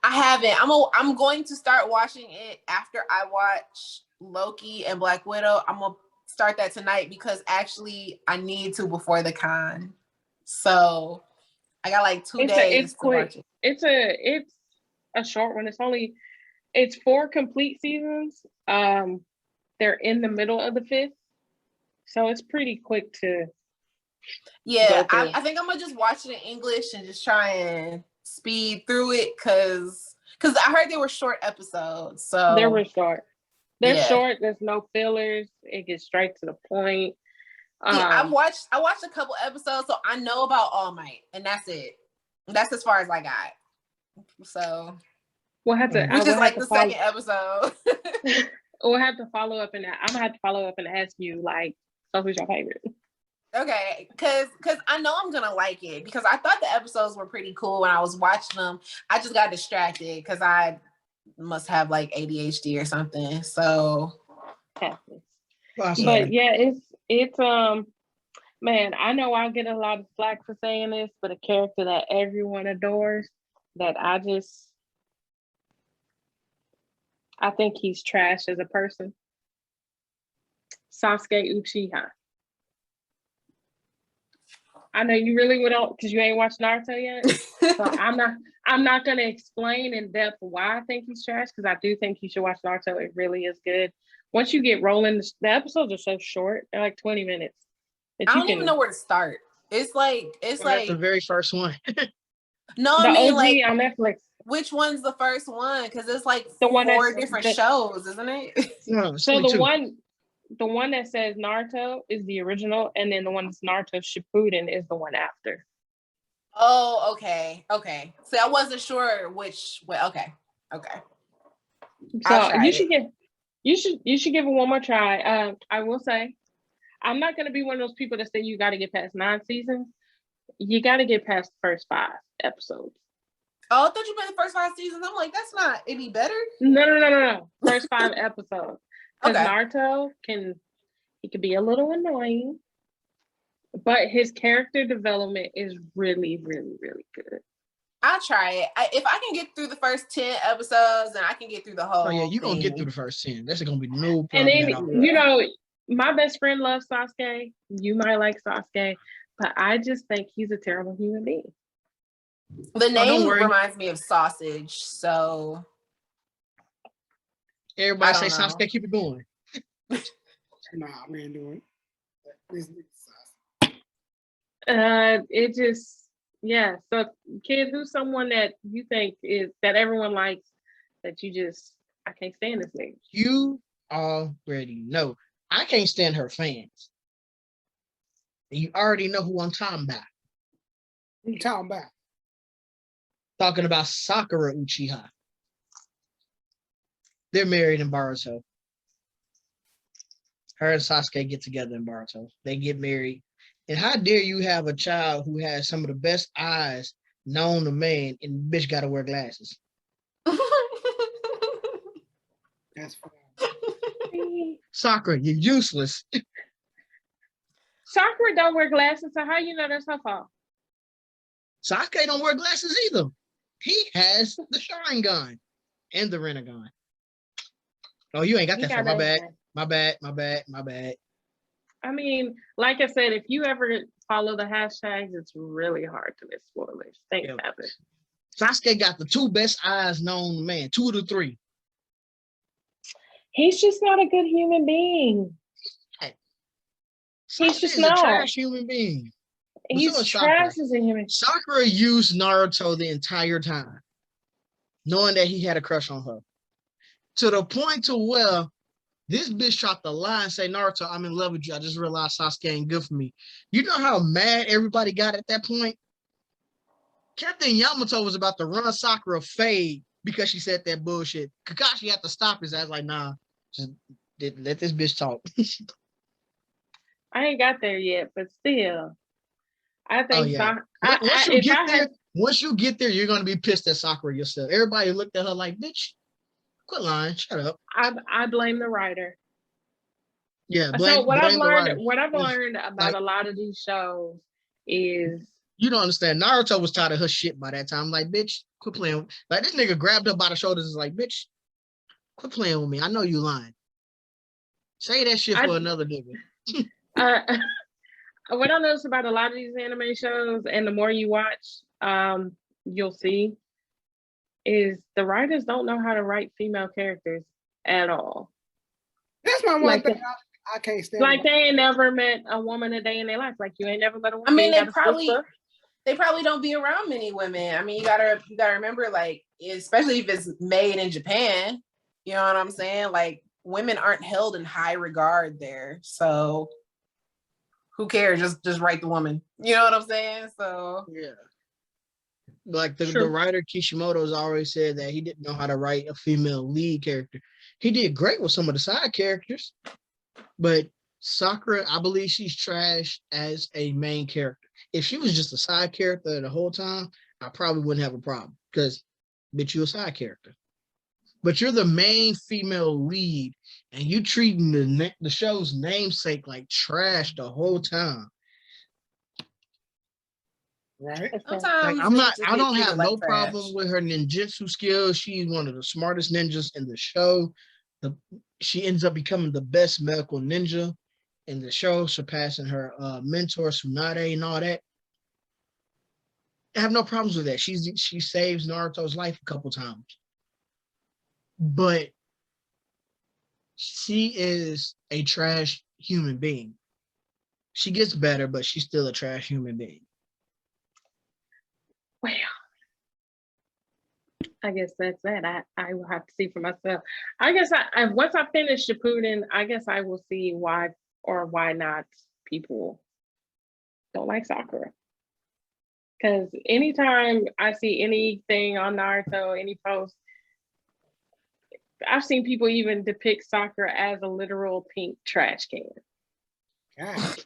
S4: I haven't. I'm going to start watching it after I watch Loki and Black Widow. I'm gonna start that tonight because actually I need to before the con. So I got like 2 days.
S3: It's quick. It's a short one. It's 4 complete seasons. They're in the middle of the 5th, so it's pretty quick to
S4: Yeah,
S3: Go through.
S4: I think I'm gonna just watch it in English and just try and speed through it because I heard they were short episodes. So
S3: They were short. They're
S4: yeah.
S3: short. There's no fillers. It gets straight to the point.
S4: See, I watched a couple episodes, so I know about All Might, and that's it. That's as far as I got. So
S3: We'll have to.
S4: which is like the
S3: follow,
S4: second episode.
S3: we'll have to follow up, and I'm gonna have to follow up and ask you, like, so who's your favorite?
S4: Okay, because I know I'm gonna like it because I thought the episodes were pretty cool when I was watching them. I just got distracted because I must have like ADHD or something. So,
S3: but yeah, it's man, I know I'll get a lot of flack for saying this, but a character that everyone adores, that I think he's trash as a person. Sasuke Uchiha. I know you really would don't because you ain't watched Naruto yet. So I'm not gonna explain in depth why I think he's trash, because I do think you should watch Naruto. It really is good. Once you get rolling, the episodes are so short, they're like 20 minutes.
S4: I don't even know where to start. It's like
S5: the very first one.
S4: No, I mean,
S3: OG
S4: like
S3: on Netflix.
S4: Which one's the first one? Because it's like
S3: The one
S4: four different shows, isn't it?
S5: No,
S3: so the one that says Naruto is the original, and then the one that's Naruto Shippuden is the one after.
S4: Oh, okay. So I wasn't sure which. Well, okay.
S3: So you should give it one more try. I will say, I'm not gonna be one of those people that say you got to get past 9 seasons. You got to get past the first 5 episodes.
S4: Oh, I thought you meant the first 5 seasons. I'm like, that's not any better.
S3: No. First 5 episodes. Because
S4: Okay.
S3: Naruto can be a little annoying, but his character development is really, really, really good.
S4: I'll try it. If I can get through the first 10 episodes, then I can get through the whole.
S5: Oh yeah, you're gonna get through the first 10. That's gonna be no problem.
S3: And then you know, my best friend loves Sasuke. You might like Sasuke, but I just think he's a terrible human being.
S4: The name reminds me of sausage, so
S5: everybody say Sasuke, keep it going.
S2: Nah, we ain't doing it.
S3: It just, yeah. So, kid, who's someone that you think is that everyone likes that you just, I can't stand this name?
S5: You already know. I can't stand her fans. You already know who I'm talking about.
S2: Who you talking about?
S5: Talking about Sakura Uchiha. They're married in Boruto. Her and Sasuke get together in Boruto. They get married. And how dare you have a child who has some of the best eyes known to man, and bitch gotta wear glasses?
S2: That's fine.
S5: Sakura, you're useless.
S3: Sakura don't wear glasses, so how you know that's her fault?
S5: Sasuke don't wear glasses either. He has the Sharingan and the Rinnegan. Oh, you ain't got that far. My bad.
S3: I mean, like I said, if you ever follow the hashtags, it's really hard to miss spoilers. Things happen.
S5: Sasuke got the 2 best eyes known to man, 2 of the 3.
S3: He's just not a good human being. He's just not
S5: a trash human being.
S3: He's trash as a human.
S5: Sakura used Naruto the entire time, knowing that he had a crush on her. To the point to where this bitch dropped the line and say, Naruto, I'm in love with you. I just realized Sasuke ain't good for me. You know how mad everybody got at that point? Captain Yamato was about to run Sakura fade because she said that bullshit. Kakashi had to stop his ass like, nah, just let this bitch talk.
S3: I ain't got there yet, but still. I think
S5: once you get there, you're gonna be pissed at Sakura yourself. Everybody looked at her like, bitch, quit lying, shut up.
S3: I blame the writer.
S5: Yeah,
S3: what I've learned about a lot of these shows is
S5: you don't understand. Naruto was tired of her shit by that time. Like, bitch, quit playing. Like, this nigga grabbed her by the shoulders and was like, bitch, quit playing with me. I know you lying. Say that shit for another nigga.
S3: What I notice about a lot of these anime shows, and the more you watch, you'll see, is the writers don't know how to write female characters at all.
S2: That's my one thing I can't stand
S3: Like
S2: it.
S3: they ain't never met a woman a day in their life. Like you ain't never met a woman.
S4: I mean,
S3: you
S4: they
S3: got a sister.
S4: probably don't be around many women. I mean, you gotta remember, like, especially if it's made in Japan, you know what I'm saying? Like, women aren't held in high regard there. So who cares? Just write the woman. You know what I'm saying? So
S5: Yeah. Like the
S3: True.
S5: writer Kishimoto has always said that he didn't know how to write a female lead character. He did great with some of the side characters, but Sakura, I believe she's trash as a main character. If she was just a side character the whole time, I probably wouldn't have a problem because, bitch, you're a side character. But you're the main female lead, and you treating the show's namesake like trash the whole time.
S2: Right?
S4: sometimes
S5: Like
S4: niggas
S5: I don't
S4: get treated
S5: have
S4: like
S5: no
S4: trash.
S5: problem with her ninjutsu skills. She's one of the smartest ninjas in the show. She ends up becoming the best medical ninja in the show, surpassing her mentor Tsunade and all that. I have no problems with that. She saves Naruto's life a couple times, but she is a trash human being. She gets better, but she's still a trash human being.
S3: Well, I guess that's that. I will have to see for myself. I guess I once I finish Shippuden, I guess I will see why or why not people don't like Sakura. Because anytime I see anything on Naruto, any post, I've seen people even depict Sakura as a literal pink trash can.
S2: God,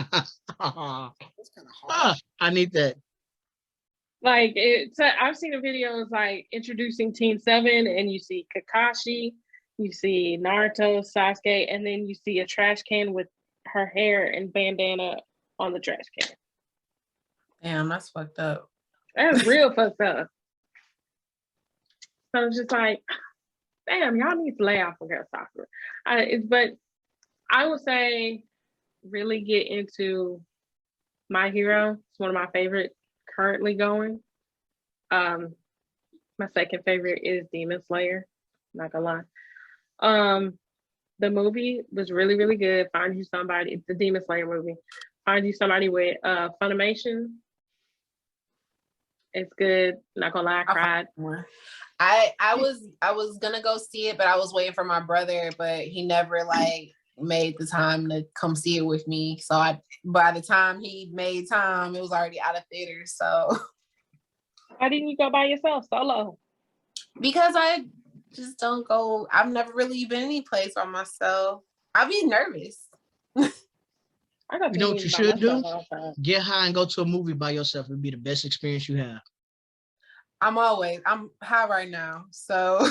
S5: That's
S2: kind of harsh.
S5: I need that.
S3: Like I've seen the videos like introducing Team 7 and you see Kakashi, you see Naruto, Sasuke, and then you see a trash can with her hair and bandana on the trash can.
S4: Damn, that's fucked up.
S3: That's real fucked up. So it's just like, damn, y'all need to lay off of girl Sakura. But I would say really get into My Hero. It's one of my favorite currently going. My second favorite is Demon Slayer. Not gonna lie. The movie was really, really good. Find you somebody. It's the Demon Slayer movie. Find you somebody with Funimation. It's good. Not gonna lie, I cried.
S4: I was gonna go see it, but I was waiting for my brother, but he never like made the time to come see it with me. So by the time he made time, it was already out of theaters. So
S3: why didn't you go by yourself solo?
S4: Because I just don't go. I've never really been any place by myself. I'd be nervous.
S3: You
S5: know what you should do? Get high and go to a movie by yourself. It'd be the best experience you have.
S4: I'm high right now. So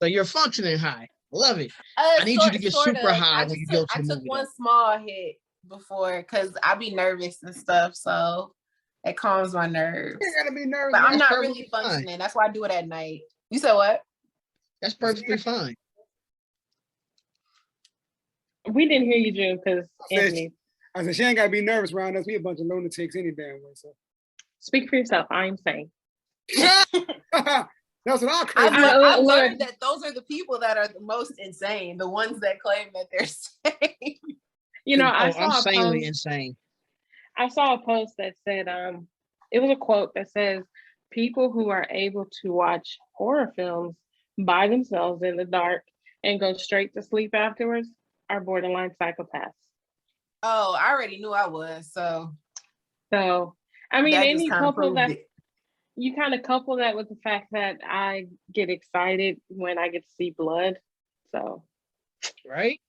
S5: So you're functioning high. Love it. I need you to get super high when you go to the movie.
S4: I took one small hit before because I be nervous and stuff. So it calms my nerves.
S2: You gotta be nervous.
S4: But I'm not really functioning. That's why I do it at night. You said what?
S5: That's perfectly fine.
S3: We didn't hear you, June, because Anthony.
S2: I said she ain't gotta be nervous around us. We a bunch of lunatics any damn way. So
S3: speak for yourself. I'm saying.
S2: That's what
S4: I've learned that those are the people that are the most insane, the ones that claim that they're sane.
S3: You know,
S5: I'm sanely insane.
S3: I saw a post that said, it was a quote that says, people who are able to watch horror films by themselves in the dark and go straight to sleep afterwards are borderline psychopaths.
S4: Oh, I already knew I was. So
S3: I mean, any couple that you kind of couple that with the fact that I get excited when I get to see blood. So,
S5: right?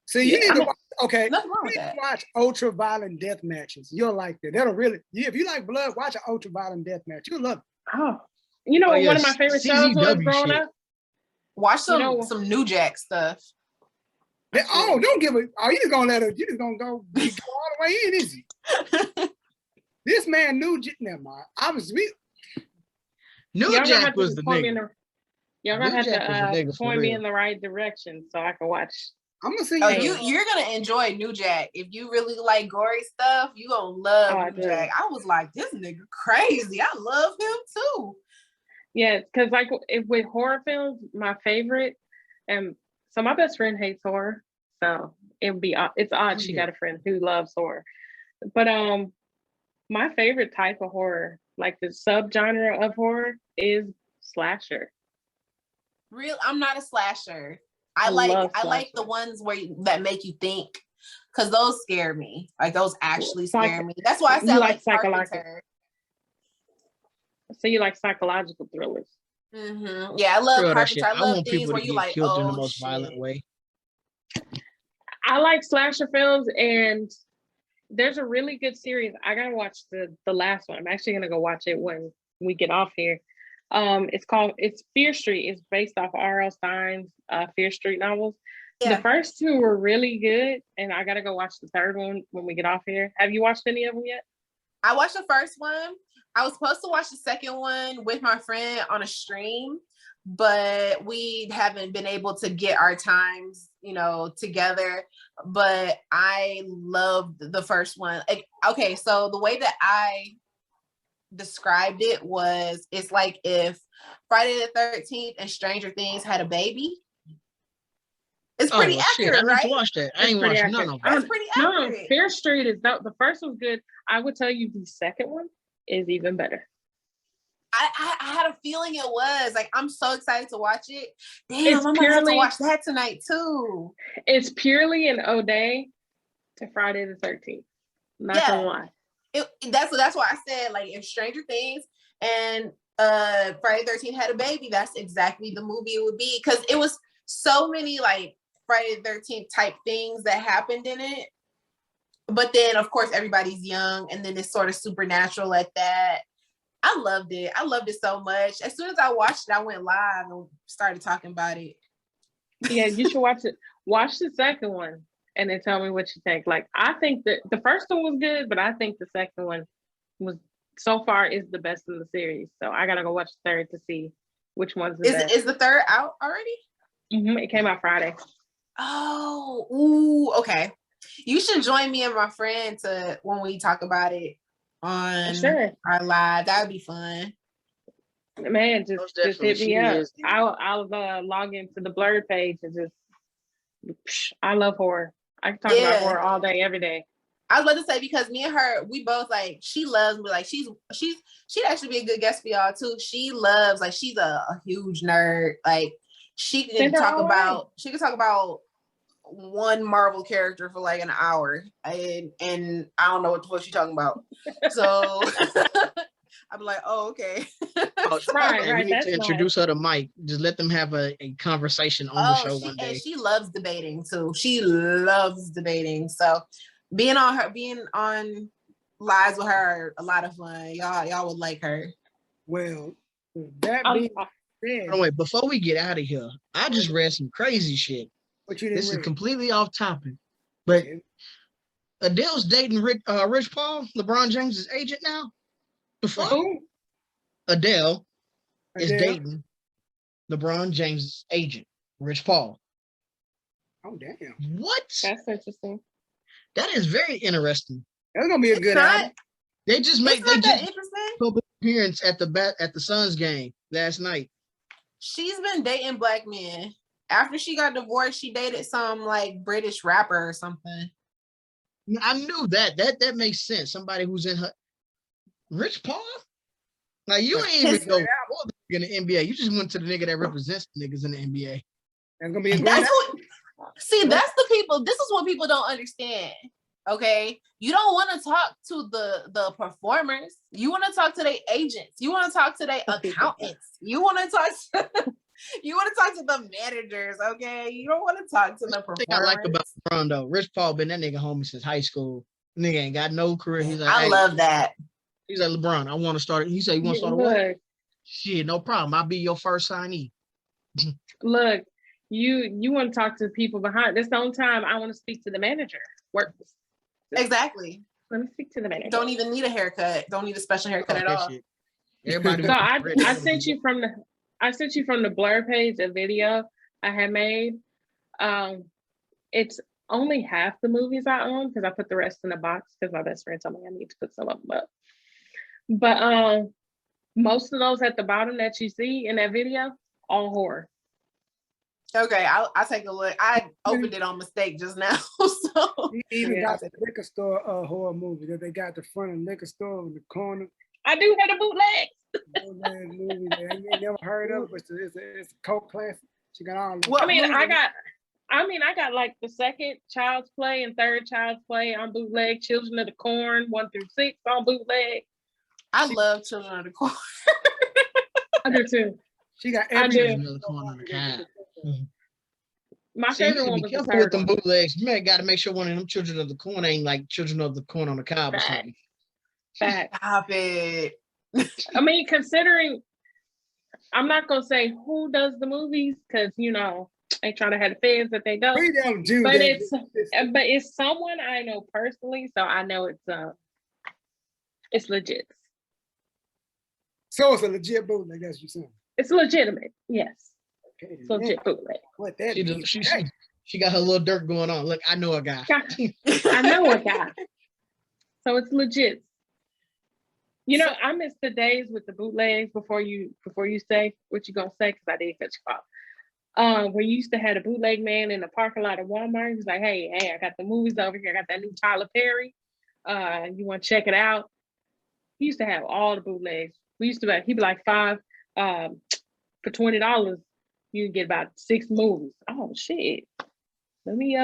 S2: See, you need to watch,
S4: nothing wrong with that.
S2: Watch ultra violent death matches. You'll like that. That'll really, if you like blood, watch an ultra violent death match. You'll love it.
S3: Oh, you know, one of my favorite shows was growing up.
S4: Watch some New Jack stuff.
S2: Don't give it. Oh, you just gonna let her. You just gonna go all the way in, is he? This man knew. Never mind.
S5: New Jack was the nigga.
S3: Y'all gonna have to point me in the right direction so I can watch.
S4: I'm gonna see. You're gonna enjoy New Jack if you really like gory stuff. You gonna love New Jack. I was like, this nigga crazy. I love him too.
S3: Yeah, because like with horror films, my favorite, and So my best friend hates horror. So it's odd she got a friend who loves horror. But my favorite type of horror, like the subgenre of horror, is slasher.
S4: I'm not a slasher.
S3: I
S4: I
S3: love
S4: like the
S3: slasher.
S4: ones that make you think, because those scare me. Like those actually scare
S3: Psych-
S4: me. That's why I
S3: You
S4: said
S3: like
S4: like
S3: psychological.
S4: Carpenter.
S3: So you like psychological thrillers.
S4: Yeah, I love
S5: Real that
S4: Carpenter.
S5: shit.
S4: I
S5: I
S4: love
S5: want
S4: things
S5: people
S4: where
S5: to
S4: you
S5: get
S4: like,
S5: killed in the
S4: oh
S5: most
S4: shit.
S5: violent way.
S3: I like slasher films, and there's a really good series. I gotta watch the last one. I'm actually gonna go watch it when we get off here. It's Fear Street. It's based off R.L. Stein's Fear Street novels.
S4: Yeah.
S3: The first two were really good, and I gotta go watch the third one when we get off here. Have you watched any of them yet?
S4: I watched the first one. I was supposed to watch the second one with my friend on a stream, but we haven't been able to get our times, together. But I loved the first one. Okay, so the way that I described it was, it's like if Friday the 13th and Stranger Things had a baby. It's pretty accurate,
S5: I need
S4: right?
S5: to watch that. I ain't
S3: pretty
S5: watched
S3: accurate.
S5: none of them.
S4: That's pretty
S3: No,
S4: accurate.
S3: Fear Street is the first one's good. I would tell you the second one is even better.
S4: I had a feeling it was. Like, I'm so excited to watch it. Damn,
S3: It's
S4: I'm gonna have to watch that tonight too.
S3: It's purely an ode to Friday the 13th. Not gonna lie.
S4: That's why I said, like, if Stranger Things and Friday the 13th had a baby, that's exactly the movie it would be. Because it was so many like Friday the 13th type things that happened in it. But then, of course, everybody's young, and then it's sort of supernatural like that. I loved it. I loved it so much. As soon as I watched it, I went live and started talking about it.
S3: Yeah, you should watch it. Watch the second one and then tell me what you think. Like, I think that the first one was good, but I think the second one was so far is the best in the series. So I gotta go watch the third to see which one's the best.
S4: Is the third out already?
S3: It came out Friday.
S4: Oh, ooh, okay. You should join me and my friend when we talk about it on our live. That would be fun.
S3: Man, just hit me up. I'll log into the Blerd page and just I love horror. I can talk about horror all day, every day.
S4: I was about to say, because me and her, we both like, she loves me. Like, she'd actually be a good guest for y'all too. She loves, like, she's a huge nerd. Like, she can talk about one Marvel character for like an hour, and I don't know what the fuck she's talking about. So I'm like, oh, okay.
S5: Right. We need to introduce her to Mike. Just let them have a conversation on the show one day.
S4: And she loves debating too. She loves debating. So being on lives with her, a lot of fun. Y'all would like her.
S2: Well, that being said,
S5: wait, before we get out of here, I just read some crazy shit.
S2: What you didn't
S5: This
S2: read?
S5: is completely off topic, but Adele's dating Rich Paul, LeBron James' agent now. The fuck?
S3: Who?
S5: Adele is dating LeBron James' agent, Rich Paul.
S2: Oh damn!
S5: What?
S3: That's interesting.
S5: That is very interesting.
S2: That's gonna be a good album.
S5: They just
S4: interesting.
S5: Appearance at the Suns game last night.
S4: She's been dating black men. After she got divorced, she dated some like British rapper or something.
S5: I knew that. That makes sense. Somebody who's in her. Rich Paul? Now you ain't even go in the NBA. You just went to the nigga that represents the niggas in the NBA.
S2: That's gonna be a great
S4: that's the people. This is what people don't understand. Okay, you don't want to talk to the performers. You want to talk to their agents. You want to talk to their accountants. You want to talk to the managers. Okay, you don't want to talk to the performers.
S5: The thing I like about LeBron though, Rich Paul been that nigga homie since high school. Nigga ain't got no career. He's like,
S4: I love that.
S5: He's like, LeBron, I want to start. He said, you want to start a what? Shit, no problem. I'll be your first signee.
S3: Look, you want to talk to the people behind. That's the only time I want to speak to the manager.
S4: Exactly.
S3: Let me speak to the manager.
S4: Don't even need a haircut. Don't need a special haircut at all.
S5: Everybody.
S3: So I sent you from the Blerd page a video I had made. It's only half the movies I own because I put the rest in a box because my best friend told me I need to put some of them up. But most of those at the bottom that you see in that video, all horror.
S4: Okay, I'll take a look. I opened it on mistake just now. So
S2: You even
S3: Yeah.
S2: got the liquor store horror movie that they got the front of the liquor store in the corner.
S3: I do have a bootleg.
S2: Bootleg movie that I ain't never heard of, but it's a cult classic. She got all.
S4: What
S3: I mean,
S4: movie?
S3: I got like the second Child's Play and third Child's Play on bootleg. Children of the Corn 1 through 6 on bootleg.
S4: I love Children of the Corn.
S3: I do too.
S2: She got
S3: I
S2: every.
S3: do.
S5: Another corner on the cab.
S3: My
S5: See, you
S3: favorite
S5: gotta
S3: one
S5: be
S3: was the
S5: careful with
S3: third
S5: them
S3: one.
S5: bootlegs. You got to make sure one of them Children of the Corn ain't like Children of the Corn on the cob or
S3: Fact.
S5: something.
S3: Fact.
S4: Stop it.
S3: I mean, considering I'm not gonna say who does the movies because ain't trying to have the fans that they don't.
S2: Read down June.
S3: But it's someone I know personally, so I know it's legit.
S2: So it's a legit bootleg, that's what you're saying.
S3: It's legitimate, yes.
S2: Okay,
S3: It's legit bootleg.
S2: what that
S5: She,
S2: means.
S5: she got her little dirt going on. Look, I know a guy.
S3: I know a guy. So it's legit. I miss the days with the bootlegs before you say what you're gonna say, because I did cut you off. Where you used to have a bootleg man in the parking lot of Walmart. He's like, hey, I got the movies over here. I got that new Tyler Perry. You want to check it out? He used to have all the bootlegs. He'd be like $5 for $20. You get about 6 movies. Oh shit! Let me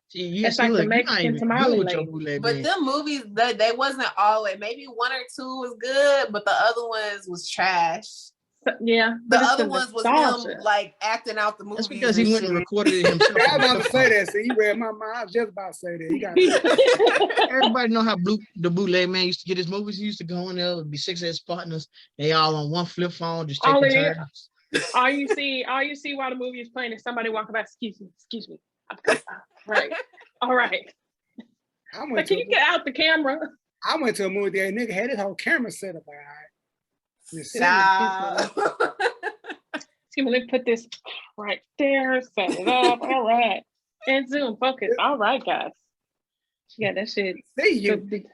S5: See,
S3: It's like the
S5: you're not
S3: Mexican
S5: even
S3: tamale
S5: good with your
S3: lady.
S5: bootleg
S4: But
S5: man.
S4: them movies, they wasn't always. Maybe 1 or 2 was good, but the other ones was trash.
S3: Yeah,
S4: The
S3: but it's
S4: other
S3: the
S4: ones was
S3: nostalgia.
S4: him like acting out the movies.
S5: That's because he went and
S4: shit.
S5: recorded it himself.
S2: I was
S5: on
S2: about to
S5: his
S2: say
S5: phone.
S2: that. See, you read my mind. I was just about to say that. You got
S5: Everybody know how the bootleg man used to get his movies. He used to go in there, it'd be 6 ex partners. They all on one flip phone, just
S3: All
S5: taking
S3: it is-
S5: turns.
S3: all you see while the movie is playing is somebody walking by. Excuse me. Right. All right.
S2: I
S3: Like, can you get out the camera?
S2: I went to a movie there. Nigga had his whole camera set up. All right. Just sitting
S4: Stop.
S3: Excuse me, let me put this right there, set it up. All right. And zoom, focus. All right, guys. Yeah, that shit.
S2: See you.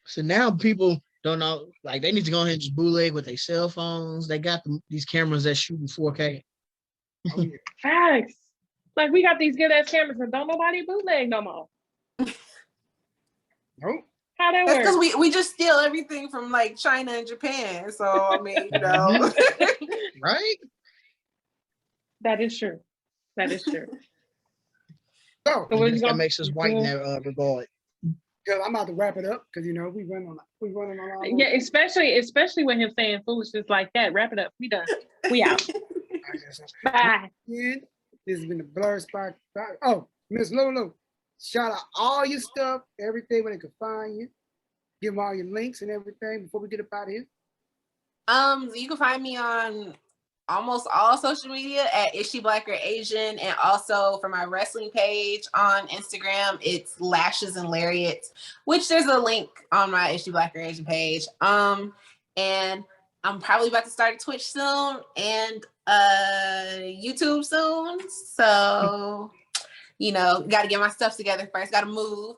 S5: So now people don't know, like they need to go ahead and just bootleg with their cell phones. They got these cameras that shoot in 4K.
S2: Oh, yeah.
S3: Facts. Like, we got these good ass cameras and don't nobody bootleg no more.
S2: Nope.
S3: How that
S4: That's
S3: work?
S4: because we just steal everything from like China and Japan. So I mean,
S5: Right?
S3: That is true. That is true.
S2: So,
S3: So
S5: I
S3: what
S5: guess
S3: you
S5: that
S3: gonna
S5: makes us white in that regard.
S2: because I'm about to wrap it up because we running on.
S3: Yeah, especially when him saying foolishness like that. Wrap it up. We done. We out. Bye.
S2: This has been the Blerdspot. Oh, Miss Lulu, shout out all your stuff, everything where they can find you. Give them all your links and everything before we get up out of here.
S4: You can find me on almost all social media at IsSheBlackorAzn, and also for my wrestling page on Instagram, it's Lashes and Lariats, which there's a link on my IsSheBlackorAzn page. And I'm probably about to start a Twitch soon and YouTube soon. So, got to get my stuff together first. Got to move.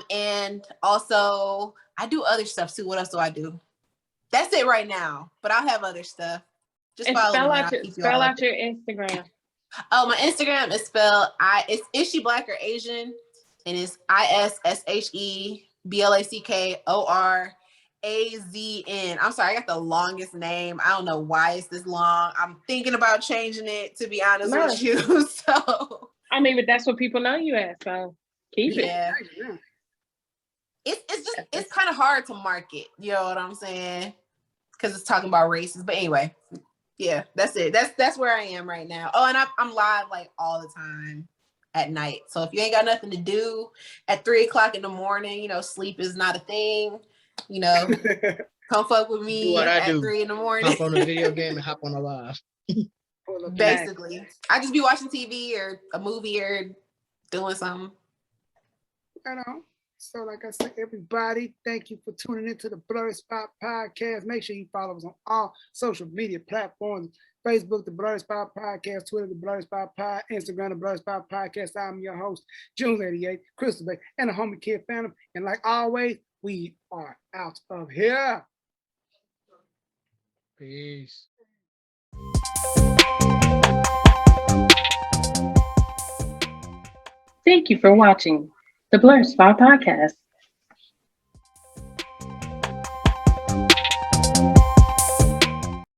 S4: And also I do other stuff too. What else do I do? That's it right now. But I'll have other stuff. Just
S3: And
S4: follow
S3: spell
S4: me.
S3: out your Instagram.
S4: Oh, my Instagram is spelled it's IsSheBlackorAzn, and it's IsSheBlackorAzn. I'm sorry, I got the longest name. I don't know why it's this long. I'm thinking about changing it, to be honest with you. So
S3: I mean, but that's what people know you as. So keep it.
S4: yeah, it's kind of hard to market. You know what I'm saying? Because it's talking about races. But anyway, yeah, that's it. That's where I am right now. Oh, and I'm live like all the time at night. So if you ain't got nothing to do at 3:00 in the morning, sleep is not a thing. Come fuck with me at 3 in the morning.
S5: Hop on a video game and hop on a live.
S4: Basically, I just be watching TV or a movie or doing something.
S2: I know. So like I said, everybody, thank you for tuning into the Blerdspot podcast. Make sure you follow us on all social media platforms. Facebook, the Blerdspot podcast, Twitter, the Blerdspot pod, Instagram, the Blerdspot podcast. I'm your host, June88, Crystal Bay, and the homie Kid Phantom. And like always, we are out of here.
S5: Peace.
S3: Thank you for watching the Blerdspot podcast.